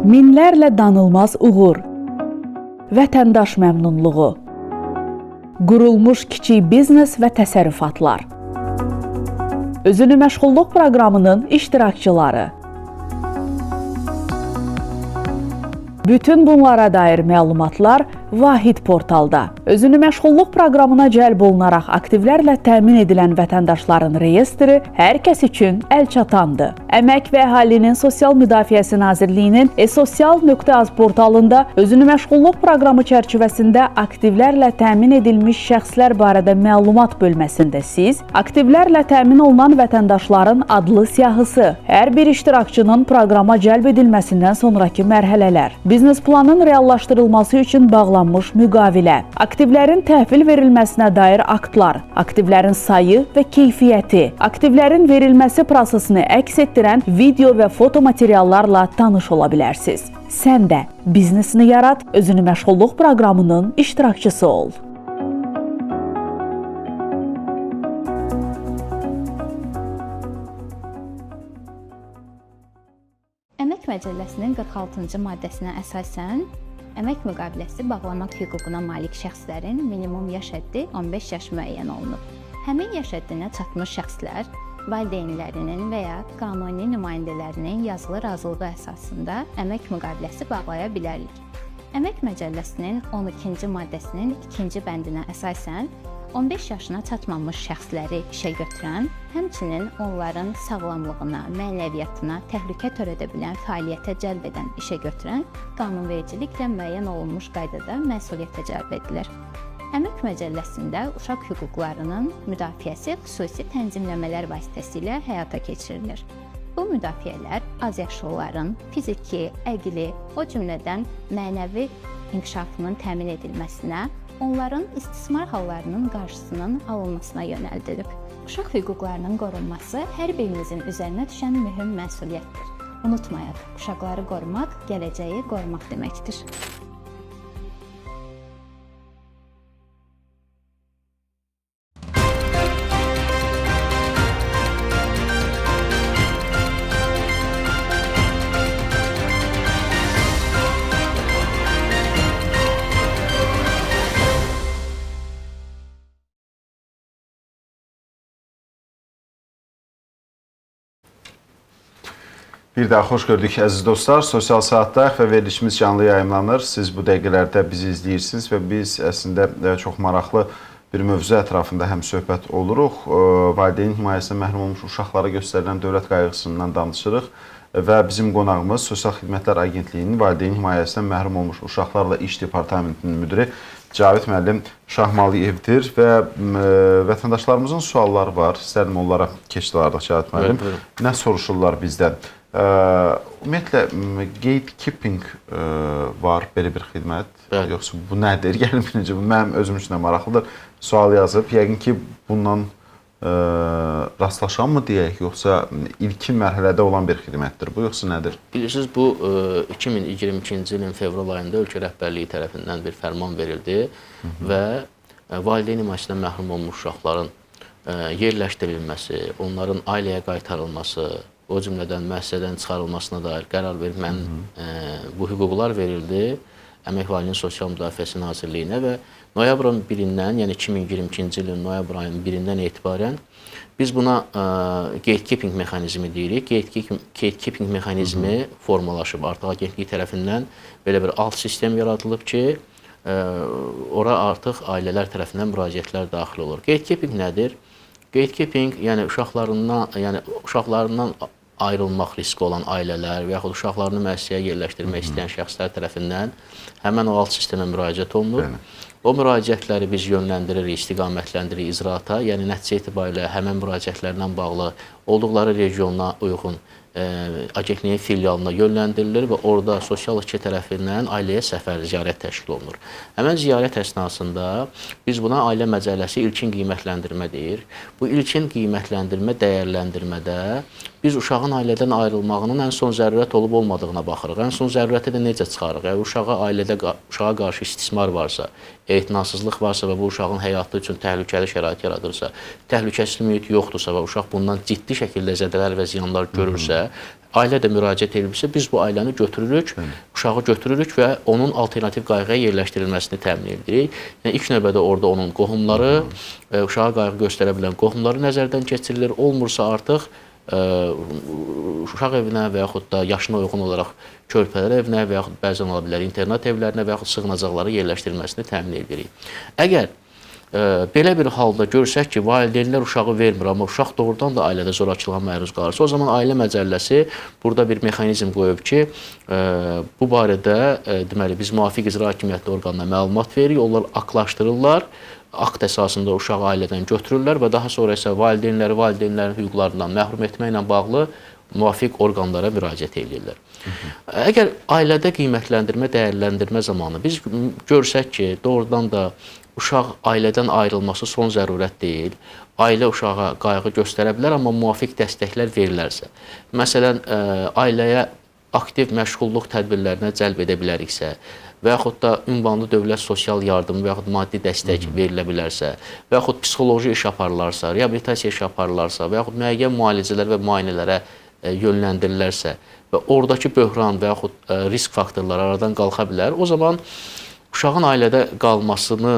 Minlərlə danılmaz uğur, vətəndaş məmnunluğu, qurulmuş kiçik biznes və təsərrüfatlar, özünü məşğulluq proqramının iştirakçıları. Bütün bunlara dair məlumatlar vahid portalda. Özünü məşğulluq proqramına cəlb olunaraq aktivlərlə təmin edilən vətəndaşların reyestri hər kəs üçün əlçatandır. Əmək və Əhalinin Sosial Müdafiəsi Nazirliyinin e-sosial.az portalında özünü məşğulluq proqramı çərçivəsində aktivlərlə təmin edilmiş şəxslər barədə məlumat bölməsində siz, aktivlərlə təmin olunan vətəndaşların adlı siyahısı, hər bir iştirakçının proqrama cəlb edilməsindən sonraki mərhələlər, biznes planın reallaşdırılması üçün bağlanmış müqavilə, aktivlərin təhvil verilməsinə dair aktlar, aktivlərin sayı və keyfiyyəti, aktivlərin verilməsi prosesini əks etdirən video və foto materiallarla tanış ola bilərsiniz. Sən də biznesini yarat, özünü məşğulluq proqramının iştirakçısı ol. Əmək Məcəlləsinin 46-cı maddəsinə əsasən, əmək müqaviləsi bağlamaq hüququna malik şəxslərin minimum yaş həddi 15 yaş müəyyən olunub. Həmin yaş həddinə çatmış şəxslər valideynlərinin və ya qanuni nümayəndələrinin yazılı razılığı əsasında əmək müqaviləsi bağlaya bilərlik. Əmək Məcəlləsinin 12-ci maddəsinin 2-ci bəndinə əsasən, 15 yaşına çatmamış şəxsləri işə götürən, həmçinin onların sağlamlığına, mənəviyyatına təhlükə törədə bilən fəaliyyətə cəlb edən işə götürən qanunvericiliklə müəyyən olunmuş qaydada məsuliyyətə cəlb edilir. Əmək Məcəlləsində uşaq hüquqlarının müdafiəsi xüsusi tənzimləmələr vasitəsilə həyata keçirilir. Bu müdafiələr azyaşlıların fiziki, əqli, o cümlədən mənəvi inkişafının təmin edilməsinə, onların istismar hallarının qarşısının alınmasına yönəldilib. Uşaq hüquqlarının qorunması hər birimizin üzərinə düşən mühüm məsuliyyətdir. Unutmayaq, uşaqları qorumaq, gələcəyi qorumaq deməkdir. Bir daha xoş gördük əziz dostlar. Sosial saatdayıq və verilişimiz canlı yayımlanır. Siz bu dəqiqələrdə bizi izləyirsiniz və biz əslində çox maraqlı bir mövzu ətrafında həm söhbət oluruq. Valideyn himayəsindən məhrum olmuş uşaqlara göstərilən dövlət qayğısından danışırıq və bizim qonağımız Sosial Xidmətlər Agentliyinin Valideyn himayəsindən məhrum olmuş uşaqlarla iş departamentinin müdiri Cavid müəllim Şahmalıyevdir və vətəndaşlarımızın sualları var. İstərdim onlara keçilərdik Cavid müəllim. Nə soruşurlar bizdən? Ümumiyyətlə, gatekeeping var, belə bir xidmət, yoxsa bu nədir? Gəlin birinci, bu mənim özüm üçün də maraqlıdır. Sual yazıb, yəqin ki, bundan rastlaşan mı deyək, yoxsa ilkin mərhələdə olan bir xidmətdir bu, yoxsa nədir? Bilirsiniz, bu 2022-ci ilin fevral ayında ölkə rəhbərliyi tərəfindən bir fərman verildi və valideyn himayəsindən məhrum olmuş uşaqların yerləşdirilməsi, onların ailəyə qaytarılması, o cümlədən müəssisədən çıxarılmasına dair qərar verilmən bu hüquqlar verildi Əmək Valideyn Sosial Müdafiəsi Nazirliyinə və noyabrın 1-dən, yəni 2022-ci ilin noyabr ayının 1-dən etibarən biz buna gatekeeping mexanizmi deyirik. Gatekeeping mexanizmi formalaşıb, artıq agentlik tərəfindən belə bir alt sistem yaradılıb ki, ora artıq ailələr tərəfindən müraciətlər daxil olur. Gatekeeping nədir? Gatekeeping, yəni uşaqlarından ayrılmaq riski olan ailələr və yaxud uşaqlarını müəssisəyə yerləşdirmək istəyən şəxslər tərəfindən həmən o alt sistemə müraciət olunur. O müraciətləri biz yönləndiririk, istiqamətləndirik icraata, yəni nəticə etibarilə həmən müraciətlərlə bağlı olduqları regionuna uyğun agentliyin filialına yönləndirilir və orada sosial işçi tərəfindən ailəyə səfər, ziyarət təşkil olunur. Həmən ziyarət əsnasında biz buna ailə məcəlləsi ilkin qiymətləndirmə deyir. Bu ilkin qiymətləndirmə, dəyərləndirmədə biz uşağın ailədən ayrılmağının ən son zərurət olub olmadığına baxırıq. Ən son zərurəti də necə çıxarıq? Əgər uşağa qarşı istismar varsa, etinasızlıq varsa və bu uşağın həyatı üçün təhlükəli şərait yaradırsa, təhlükəsiz mühit yoxdursa və uşaq bundan ciddi şəkildə zədələr və ziyanlar görürsə, ailə də müraciət edilirsə, biz bu ailəni götürürük, uşağı götürürük və onun alternativ qayğıya yerləşdirilməsini təmin edirik. Yəni, ilk növbədə orada onun qohumları, uşağa qayğı göstərə bilən qohumları nəzərdən keçirilir. Olmursa artıq uşaq evinə və yaxud da yaşına uyğun olaraq körpələr evinə və yaxud bəzən ola bilər internat evlərinə və yaxud sığınacaqlara yerləşdirilməsini təmin edirik. Əgər belə bir halda görsək ki, valideynlər uşağı vermir, amma uşaq doğrudan da ailədə zorakılığa məruz qalırsa, o zaman ailə məcəlləsi burada bir mexanizm qoyub ki, bu barədə deməli, biz müvafiq icra hakimiyyətli orqanına məlumat veririk, onlar aktlaşdırırlar, akt əsasında uşağı ailədən götürürlər və daha sonra isə valideynlərin hüquqlarından məhrum etməklə bağlı müvafiq orqanlara müraciət edirlər. Əgər ailədə qiymətləndirmə, dəyərləndirmə zamanı biz görsək ki, doğrudan da uşaq ailədən ayrılması son zərurət deyil, ailə uşağa qayğı göstərə bilər, amma müvafiq dəstəklər verilərsə, məsələn, ailəyə aktiv məşğulluq tədbirlərinə cəlb edə biləriksə və yaxud da ünvanlı dövlət sosial yardımı və yaxud maddi dəstək verilə bilərsə və yaxud psixoloji iş aparılarsa, reabilitasiya iş aparılarsa və yaxud müəyyən müalicələr və müayinələrə yönləndirilərsə və oradakı böhran və yaxud risk faktorları aradan qalxa bilər, o zaman uşağın ailədə qalmasını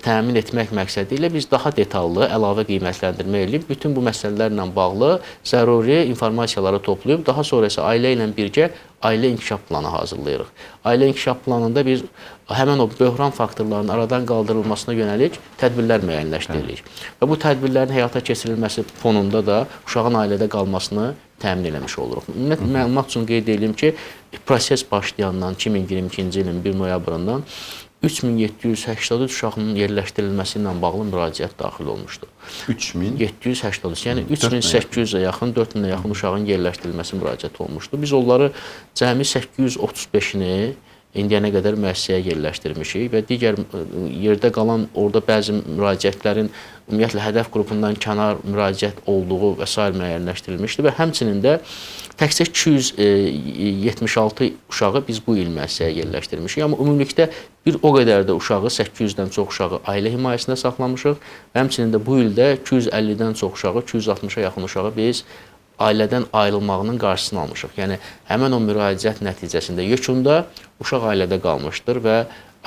təmin etmək məqsədi ilə biz daha detallı əlavə qiymətləndirmə edib bütün bu məsələlərlə bağlı zəruri informasiyaları toplayıb daha sonra isə ailə ilə birgə ailə inkişaf planı hazırlayırıq. Ailə inkişaf planında biz həmən o böhran faktorlarının aradan qaldırılmasına yönəlik tədbirlər müəyyənləşdiririk. Və bu tədbirlərin həyata keçirilməsi fonunda da uşağın ailədə qalmasını təmin eləmiş oluruq. Məlumat üçün qeyd edeyim ki, proses başlayandan 2022-ci ilin 1 noyabrından 3783 uşağın yerləşdirilməsi ilə bağlı müraciət daxil olmuşdur. 3783, yəni 3800-ə yaxın, 4000-ə yaxın uşağın yerləşdirilməsi müraciət olmuşdur. Biz onları cəmi 835-ini indiyənə qədər müəssisəyə yerləşdirmişik və digər yerdə qalan orada bəzi müraciətlərin ümumiyyətlə hədəf qrupundan kənar müraciət olduğu və s. müəyyənləşdirilmişdir və həmçinin də təkcə 276 uşağı biz bu il müəssisəyə yerləşdirmişik. Amma ümumilikdə bir o qədər də uşağı, 800-dən çox uşağı ailə himayəsində saxlamışıq. Həmçinin də bu ildə 250-dən çox uşağı, 260-a yaxın uşağı biz ailədən ayrılmağının qarşısını almışıq. Yəni, həmən o müraciət nəticəsində yekunda uşaq ailədə qalmışdır və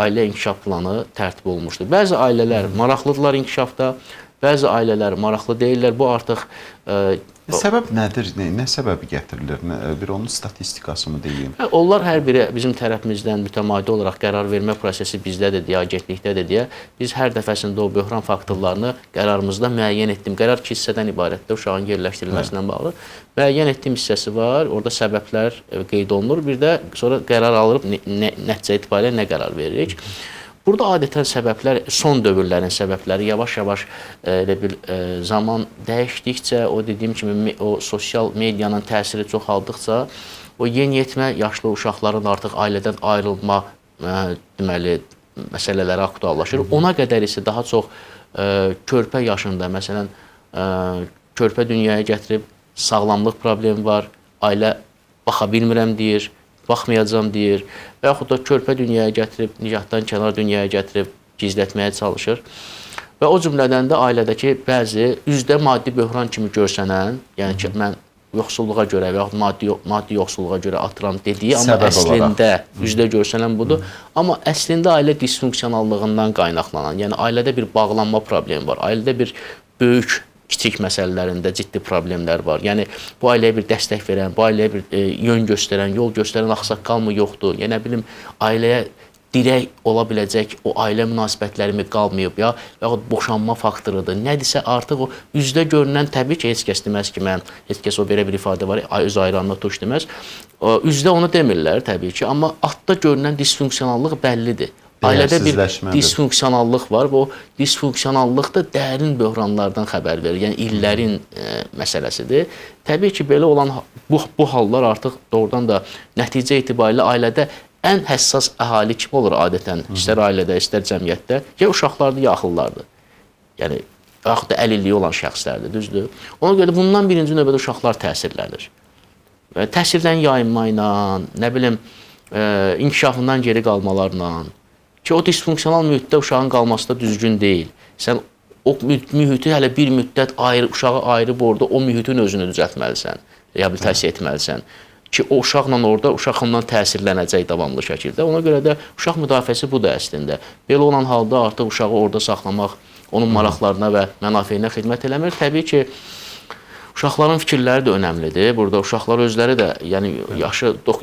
ailə inkişaf planı tərtib olunmuşdur. Bəzi ailələr maraqlıdırlar inkişafda, Bəzi ailələr maraqlı deyirlər. Bu artıq Səbəb nədir? Nə səbəbi gətirilir? Bir onun statistikasını deyim. onlar hər biri bizim tərəfimizdən mütəmadi olaraq qərar vermə prosesi bizdədir deyə, agentlikdədir deyə biz hər dəfəsində o böhran faktorlarını qərarımızda müəyyən etdim. Qərar 2 hissədən ibarətdir, uşağın yerləşdirilməsinə bağlı. Müəyyən etdiyim hissəsi var, orada səbəblər qeyd olunur. Bir də sonra qərar alırıq, nəticə etibarilə nə qərar veririk. Burada adətən səbəblər, son dövrlərin səbəbləri yavaş-yavaş elə bir zaman dəyişdikcə, o dediyim kimi o sosial medianın təsiri çoxaldıqca, o yeniyetmə yaşlı uşaqların artıq ailədən ayrılma deməli məsələləri aktuallaşır. Ona qədər isə daha çox körpə yaşında, məsələn, körpə dünyaya gətirib sağlamlıq problemi var, ailə baxa bilmirəm deyir, baxmayacam deyir və yaxud da körpə dünyaya gətirib, nigahdan kənar dünyaya gətirib gizlətməyə çalışır. Və o cümlədən də ailədəki bəzi üzdə maddi böhran kimi görsənən, yəni ki, mən yoxsulluğa görə və yaxud maddi yoxsulluğa görə atıram dediyi, amma əslində üzdə görsənən budur. Amma əslində ailə disfunksiyonallığından qaynaqlanan, yəni ailədə bir bağlanma problemi var, ailədə bir böyük kiçik məsələlərində ciddi problemlər var. Yəni bu ailəyə bir dəstək verən, bu ailəyə bir yön göstərən, yol göstərən ağsaqqalmı yoxdur? Yəni nə bilim, ailəyə dirək ola biləcək o ailə münasibətlərimi qalmayıb ya və yaxud boşanma faktorudur. Nədirsə artıq o üzdə görünən, təbii ki, heç kəs deməz ki, mən heç kəs o belə bir ifadə var, öz ayrılığına tuş deməz. Üzdə onu demirlər təbii ki, amma altda görünən disfunksiyonallıq bəllidir. Ailədə bir disfunksiyonallıq var və o disfunksiyonallıq da dərin böhranlardan xəbər verir. Yəni illərin məsələsidir. Təbii ki, belə olan bu hallar artıq doğrudan da nəticə itibarilə ailədə ən həssas əhali kim olur adətən? İstər ailədə, istər cəmiyyətdə, ya uşaqlardır, ya axıllardır. Yəni yaxud da əlilliyi olan şəxslərdir, düzdür? Ona görə bundan birinci növbədə uşaqlar təsirlənir. Təsirdən yayınma ilə, nə bilim, inkişafından geri qalmalarla, ki, o disfunksional mühitdə uşağın qalması da düzgün deyil. Sən o mühiti hələ bir müddət uşağı ayırıb orada o mühitin özünü düzəltməlisən, reabilitasiya etməlisən. Ki, o uşaqla orada, uşaq ondan təsirlənəcək davamlı şəkildə. Ona görə də uşaq müdafiəsi budur əslində. Belə olan halda artıq uşağı orada saxlamaq onun maraqlarına və mənafeyinə xidmət eləmir. Təbii ki, uşaqların fikirləri də önəmlidir. Burada uşaqlar özləri də, yəni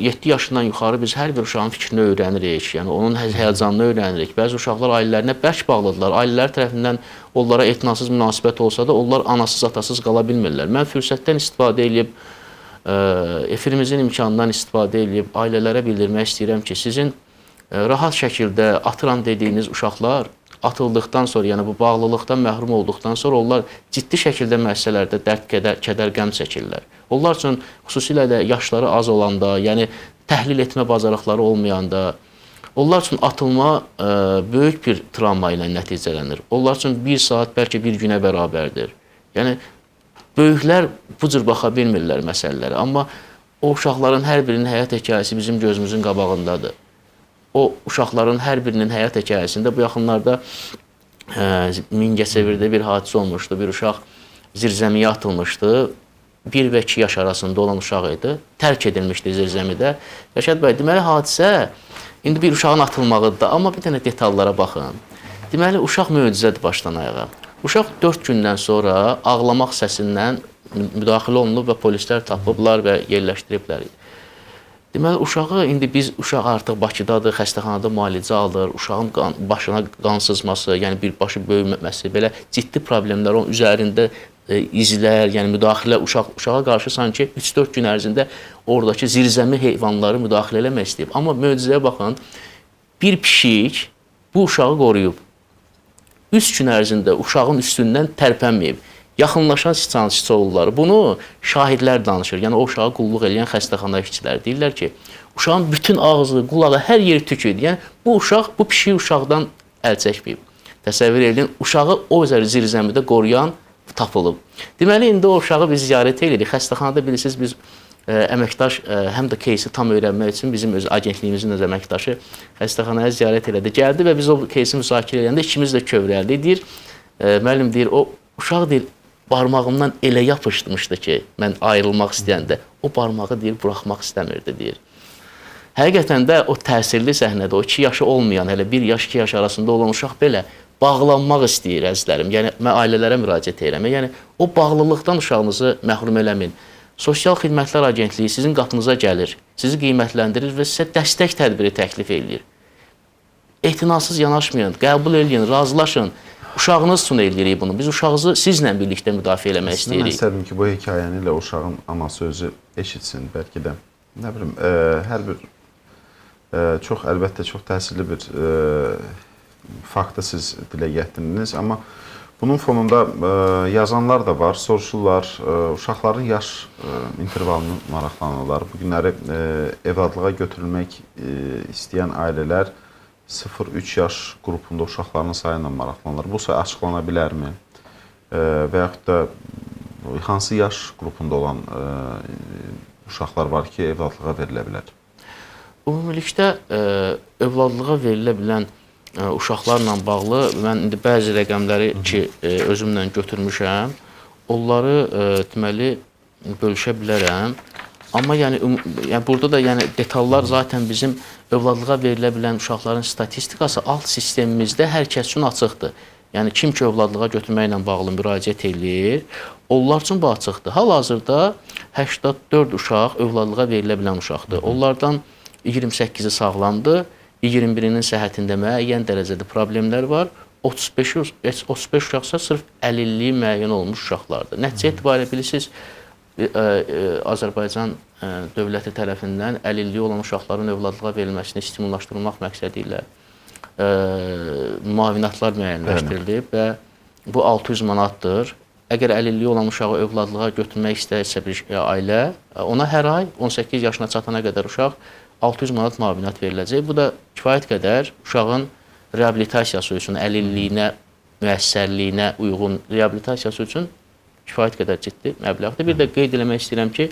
7 yaşından yuxarı biz hər bir uşağın fikrini öyrənirik. Yəni onun həyəcanını öyrənirik. Bəzi uşaqlar ailələrinə bərk bağlıdırlar. Ailələr tərəfindən onlara etinasız münasibət olsa da onlar anasız, atasız qala bilmirlər. Mən fürsətdən istifadə edib, efirimizin imkanından istifadə edib ailələrə bildirmək istəyirəm ki, sizin rahat şəkildə atıram dediyiniz uşaqlar atıldıqdan sonra, yəni bu bağlılıqdan məhrum olduqdan sonra onlar ciddi şəkildə müəssisələrdə dərd, kədər, qəm çəkirlər. Onlar üçün xüsusilə də yaşları az olanda, yəni təhlil etmə bacarıqları olmayanda, onlar üçün atılma böyük bir travma ilə nəticələnir. Onlar üçün bir saat, bəlkə bir günə bərabərdir. Yəni böyüklər bu cür baxa bilmirlər məsələlərə, amma o uşaqların hər birinin həyat hekayəsi bizim gözümüzün qabağındadır. O uşaqların hər birinin həyat hekayəsində bu yaxınlarda Mingəçevirdə bir hadisə olmuşdu. Bir uşaq zirzəmiyə atılmışdı. 1 və 2 yaş arasında olan uşaq idi. Tərk edilmişdi zirzəmidə. Rəşad bəy, deməli hadisə indi bir uşağın atılmağıdır, amma bir dənə detallara baxın. Deməli uşaq möcüzədir başdan ayağa. Uşaq 4 gündən sonra ağlamaq səsindən müdaxilə olunub və polislər tapıblar və yerləşdiriblər. Deməli, uşağı, indi uşaq artıq Bakıdadır, xəstəxanada müalicə alır, uşağın başına qan sızması, yəni bir başı böyüməməsi, belə ciddi problemlər onun üzərində izlər, yəni müdaxilə uşağa qarşı sanki 3-4 gün ərzində oradakı zirzəmi heyvanları müdaxilə eləmək istəyib. Amma möcüzəyə baxın, bir pişik bu uşağı qoruyub. 3 gün ərzində uşağın üstündən tərpənməyib. Yaxınlaşan siçançıçoğulları bunu şahidlər danışır. Yəni o uşağı qulluq edən xəstəxana işçiləri deyirlər ki, uşağın bütün ağzı, qulağı, hər yeri tük idi. Yəni bu pişik uşaqdan əl çəkməyib. Təsəvvür edin, uşağı o zirzəmidə qoruyan tapılıb. Deməli, indi o uşağı biz ziyarət edirik. Xəstəxanada bilirsiniz, biz əməkdaş həm də кейsi tam öyrənmək üçün bizim öz agentliyimizin öz əməkdaşı xəstəxanaya ziyarət elədi. Gəldi və biz o кейsi müzakirə edəndə ikimiz də kövrəldik. Deyir, müəllim deyir, o uşaq deyir, barmağımdan elə yapışmışdı ki, mən ayrılmaq istəyəndə o barmağı deyir, buraxmaq istəmirdi deyir. Həqiqətən də o təsirli səhnədə, o 2 yaşı olmayan, hələ 1 yaş, 2 yaş arasında olan uşaq belə bağlanmaq istəyir əzizlərim. Yəni mən ailələrə müraciət edirəm. Yəni o bağlılıqdan uşağınızı məhrum eləməyin. Sosial Xidmətlər Agentliyi sizin qapınıza gəlir, sizi qiymətləndirir və sizə dəstək tədbiri təklif edir. Etinasız yanaşmayın, qəbul edin, razılaşın. Uşağınız üçün eləyirik bunu. Biz uşağınızı sizlə birlikdə müdafiə eləmək istəyirik. Mən istədim ki, bu hekayəni ilə uşağın anası özü eşitsin, bəlkə də. Nə bilim, hər bir əlbəttə çox təsirli bir faktı siz dilə gətirdiniz, amma bunun fonunda yazanlar da var, soruşurlar, uşaqların yaş intervalını maraqlanırlar. Bu günləri evladlığa götürülmək istəyən ailələr 0-3 yaş qrupunda uşaqlarının sayı ilə maraqlanırlar. Bu sayı açıqlana bilərmi? Və yaxud da hansı yaş qrupunda olan uşaqlar var ki, evladlığa verilə bilər? Ümumilikdə övladlığa verilə bilən uşaqlarla bağlı mən indi bəzi rəqəmləri ki, özümlə götürmüşəm, onları deməli bölüşə bilərəm. Amma yəni burada da yəni detallar zaten bizim övladlığa verilə bilən uşaqların statistikası alt sistemimizdə hər kəs üçün açıqdır. Yəni kim ki övladlığa götürməklə bağlı müraciət eləyir, onlar üçün bu açıqdır. Hal-hazırda 84 uşaq övladlığa verilə bilən uşaqdır. Onlardan 28-i sağlamdır, 21-nin səhhətində müəyyən dərəcədə problemlər var. 35 uşaqsa sırf əlilliyi müəyyən olmuş uşaqlardır. Nəticə etibarilə bilirsiniz, Azərbaycan dövləti tərəfindən əlilliyi olan uşaqların övladlığa verilməsini stimullaşdırmaq məqsədi ilə müavinatlar müəyyənləşdirilib və bu 600 manatdır. Əgər əlilliyi olan uşağı övladlığa götürmək istəyirsə bir ailə, ona hər ay 18 yaşına çatana qədər uşaq 600 manat müavinat veriləcək. Bu da kifayət qədər uşağın reabilitasiyası üçün, əlilliyinə, müəssərliyinə uyğun reabilitasiyası üçün kifayət qədər ciddi məbləğdir. Bir də qeyd eləmək istəyirəm ki,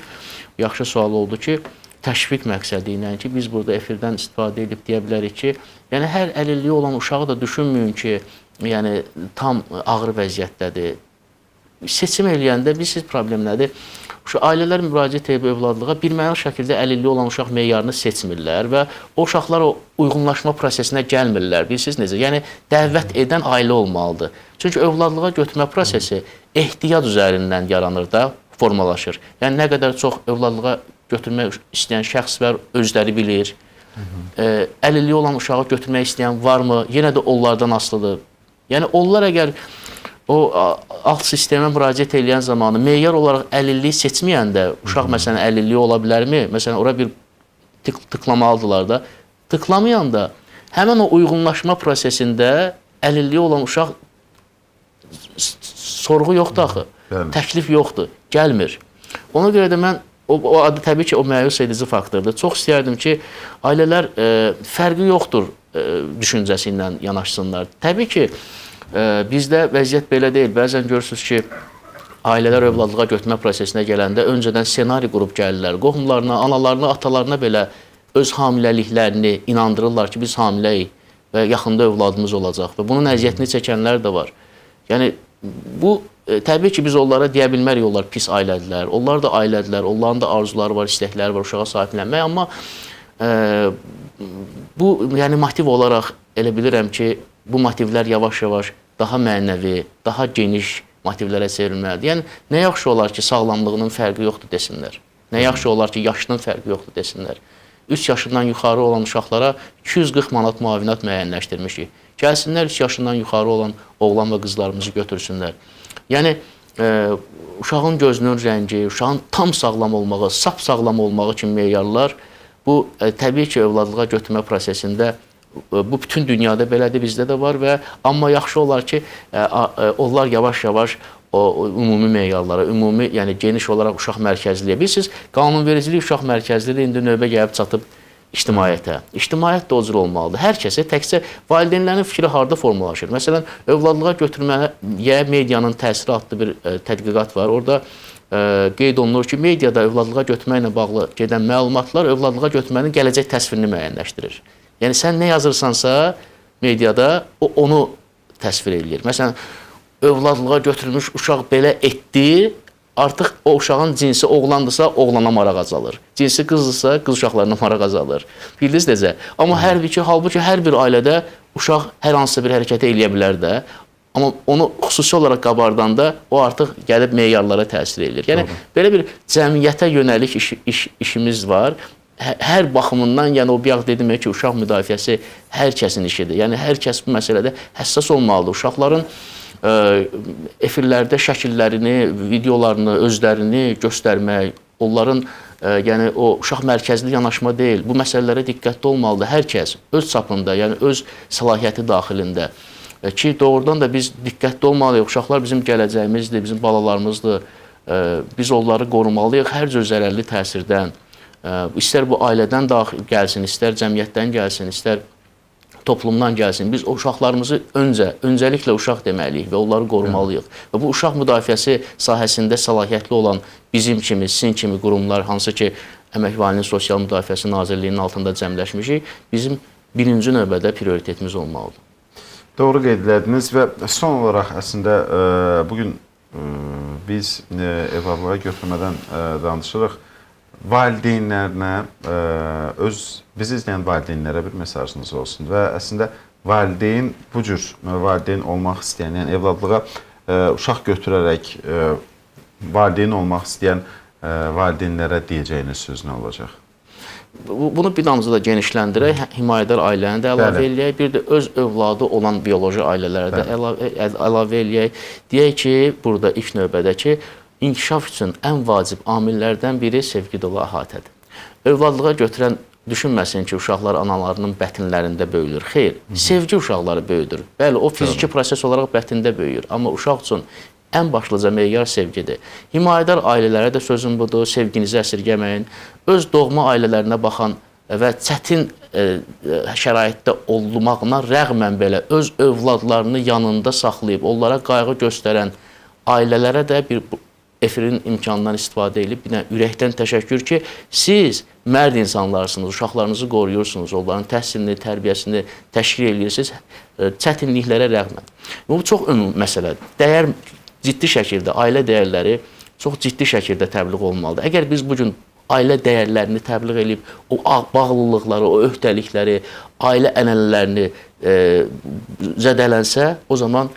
yaxşı sual oldu ki, təşviq məqsədi ilə ki, biz burada efirdən istifadə edib deyə bilərik ki, yəni hər əlilliyi olan uşağı da düşünməyin ki, yəni tam ağır vəziyyətdədir. Seçim eləyəndə bilirsiniz problem nədir? Ailələr müraciət edib övladlığa birmənalı şəkildə əlilliyi olan uşaq meyarını seçmirlər və o uşaqlar o uyğunlaşma prosesinə gəlmirlər. Bilirsiniz necə? Yəni dəvət edən ailə olmalıdır. Çünki övladlığa götürmə prosesi ehtiyac üzərindən yaranır da, formalaşır. Yəni nə qədər çox övladlığa götürmək istəyən şəxs var, özləri bilir. Əlilliyi olan uşağı götürmək istəyən varmı? Yenə də onlardan asılıdır. Yəni onlar əgər o alt sistemə müraciət edən zamanı meyar olaraq əlilliyi seçməyəndə uşaq məsələn əlilliyi ola bilərmi? Məsələn ora bir tıklamalıdırlar da. Tıklamayanda həmin o uyğunlaşma prosesində əlilliyi olan uşaq sorğu yoxdur axı. Təklif yoxdur, gəlmir. Ona görə də mən o adı təbii ki o məyus edici faktordur. Çox istəyərdim ki ailələr fərqi yoxdur düşüncəsi ilə yanaşsınlar. Təbii ki bizdə vəziyyət belə deyil. Bəzən görürsünüz ki, ailələr övladlığa götürmə prosesinə gələndə öncədən ssenari qurub gəlirlər. Qohumlarına, analarına, atalarına belə öz hamiləliklərini inandırırlar ki, biz hamiləyik və yaxında övladımız olacaq və bunun əziyyətini çəkənlər də var. Yəni, bu, təbii ki, biz onlara deyə bilmərik, onlar pis ailədirlər. Onlar da ailədirlər, onların da arzuları var, istəkləri var, uşağa sahiblənmək. Amma bu, yəni motiv olaraq elə bilirəm ki, bu motivlər yavaş-yavaş daha mənəvi, daha geniş motivlərə çevrilməlidir. Yəni, nə yaxşı olar ki, sağlamlığının fərqi yoxdur desinlər. Nə yaxşı olar ki, yaşının fərqi yoxdur desinlər. 3 yaşından yuxarı olan uşaqlara 240 manat müavinat müəyyənləşdirmişik. Gəlsinlər 3 yaşından yuxarı olan oğlan və qızlarımızı götürsünlər. Yəni, uşağın gözünün rəngi, uşağın tam sağlam olmağı, sap sağlam olmağı kimi meyarlar, bu, təbii ki, övladlığa götürmə prosesində bu bütün dünyada belədir, bizdə də var və amma yaxşı olar ki, onlar yavaş-yavaş o ümumi meyarlara, ümumi, yəni geniş olaraq uşaq mərkəzliyə. Bilirsiniz, qanunvericilik uşaq mərkəzlidir, indi növbə gəlib çatıb ictimaiyyətə. İctimaiyyət də o cür olmalıdır. Hər kəsə, təkcə valideynlərin fikri harda formalaşır? Məsələn, övladlığa götürməyə medianın təsiri adlı bir tədqiqat var. Orada qeyd olunur ki, mediada övladlığa götürməklə bağlı gedən məlumatlar övladlığa götürmənin gələcək təsvirini müəyyənləşdirir. Yəni, sən nə yazırsansa, mediada onu təsvir edir. Məsələn, övladlığa götürülmüş uşaq belə etdi, artıq o uşağın cinsi oğlandırsa oğlana maraq azalır. Cinsi qızdırsa qız uşaqlarına maraq azalır. Bildiniz necə? Amma halbuki hər bir ailədə uşaq hər hansısa bir hərəkəti eləyə bilər də. Amma onu xüsusi olaraq qabardanda o artıq gəlib meyarlara təsir edir. Yəni belə bir cəmiyyətə yönəlik işimiz var. Hər baxımından, yəni o bayaq dedim ki, uşaq müdafiəsi hər kəsin işidir. Yəni hər kəs bu məsələdə həssas olmalıdır. Uşaqların efirlərdə şəkillərini, videolarını, özlərini göstərmək, onların yəni o uşaq mərkəzli yanaşma deyil. Bu məsələlərə diqqətli olmalıdır hər kəs öz çapında, yəni öz səlahiyyəti daxilində. Ki doğrudan da biz diqqətli olmalıyıq. Uşaqlar bizim gələcəyimizdir, bizim balalarımızdır. Biz onları qorumalıyıq hər cür zərərli təsirdən. İstər bu ailədən daxil gəlsin, istər cəmiyyətdən gəlsin, istər toplumdan gəlsin. Biz o uşaqlarımızı öncəliklə uşaq deməliyik və onları qorumalıyıq. Və bu uşaq müdafiəsi sahəsində səlahiyyətli olan bizim kimi, sizin kimi qurumlar, hansı ki, Əmək və Əhalinin Sosial Müdafiəsi Nazirliyinin altında cəmləşmişik, bizim birinci növbədə prioritetimiz olmalıdır. Doğru qeyd edildiniz və son olaraq əslində bugün biz övladlığa götürmədən danışırıq. Valideynlərinə, bizi izləyən valideynlərə bir mesajınız olsun və əslində valideyn bu cür valideyn olmaq istəyən, yəni evladlığa uşaq götürərək valideyn olmaq istəyən valideynlərə deyəcəyiniz söz nə olacaq? Bunu bir damcı da genişləndirək, himayədar ailəni də əlavə eləyək, bir də öz övladı olan bioloji ailələrə də əlavə eləyək. Deyək ki, burada ilk növbədə ki, inkişaf üçün ən vacib amillərdən biri sevgi dolu əhatədir. Övladlığa götürən düşünməsin ki, uşaqlar analarının bətinlərində böyüdür. Xeyr, sevgi uşaqları böyüdür. Bəli, o fiziki proses olaraq bətində böyüyür, amma uşaq üçün ən başlıca meyar sevgidir. Himayədar ailələrə də sözüm budur, sevginizi əsirgəməyin. Öz doğma ailələrinə baxan və çətin şəraitdə olmağına rəğmən belə öz övladlarını yanında saxlayıb, onlara qayğı göstərən ailələrə də bir efirin imkanından istifadə edib, bir ürəkdən təşəkkür ki, siz mərd insanlarsınız, uşaqlarınızı qoruyursunuz, onların təhsilini, tərbiyəsini təşkil edirsiniz, çətinliklərə rəğmən. Bu çox ümumi məsələdir. Ciddi şəkildə ailə dəyərləri çox ciddi şəkildə təbliğ olmalıdır. Əgər biz bugün ailə dəyərlərini təbliğ edib, o bağlılıqları, o öhdəlikləri, ailə ənənələrini zədələnsə, o zaman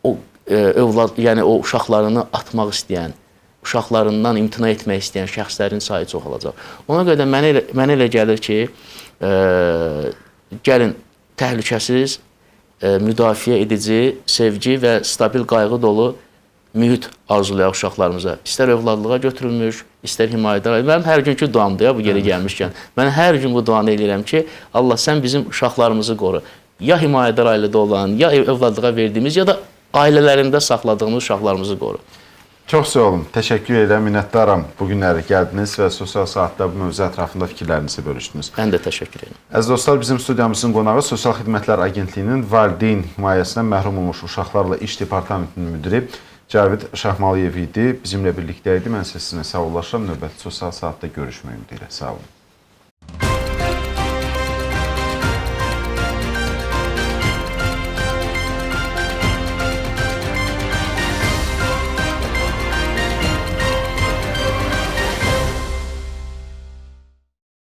o övlad, yəni o uşaqlarını atmaq istəyən, uşaqlarından imtina etmək istəyən şəxslərin sayı çoxalacaq. Ona görə də mənə elə gəlir ki, gəlin təhlükəsiz, müdafiə edici, sevgi və stabil qayğı dolu mühit arzulayaq uşaqlarımıza. İstər övladlığa götürülmüş, istər himayədar. Mənim hər günkü duamdır ya, bu geri gəlmişkən. Mən hər gün bu duanı eləyirəm ki, Allah sən bizim uşaqlarımızı qoru. Ya himayədar ailədə olan, ya övladlığa verdiyimiz, ya da ailələrində saxladığımız uşaqlarımızı qoru. Çox sağ olun. Təşəkkür edirəm, minnətdaram. Bu günləri gəldiniz və sosial saatda bu mövzu ətrafında fikirlərinizi bölüşdünüz. Mən də təşəkkür edirəm. Əziz dostlar, bizim studiyamızın qonağı Sosial Xidmətlər Agentliyinin valideyn himayəsindən məhrum olmuş uşaqlarla iş departamentinin müdiri Cavid Şahmaliyev idi. Bizimlə birlikdə idi. Mən sizinlə sağollaşıram. Növbəti sosial saatda görüşmək ümidi ilə. Sağ olun.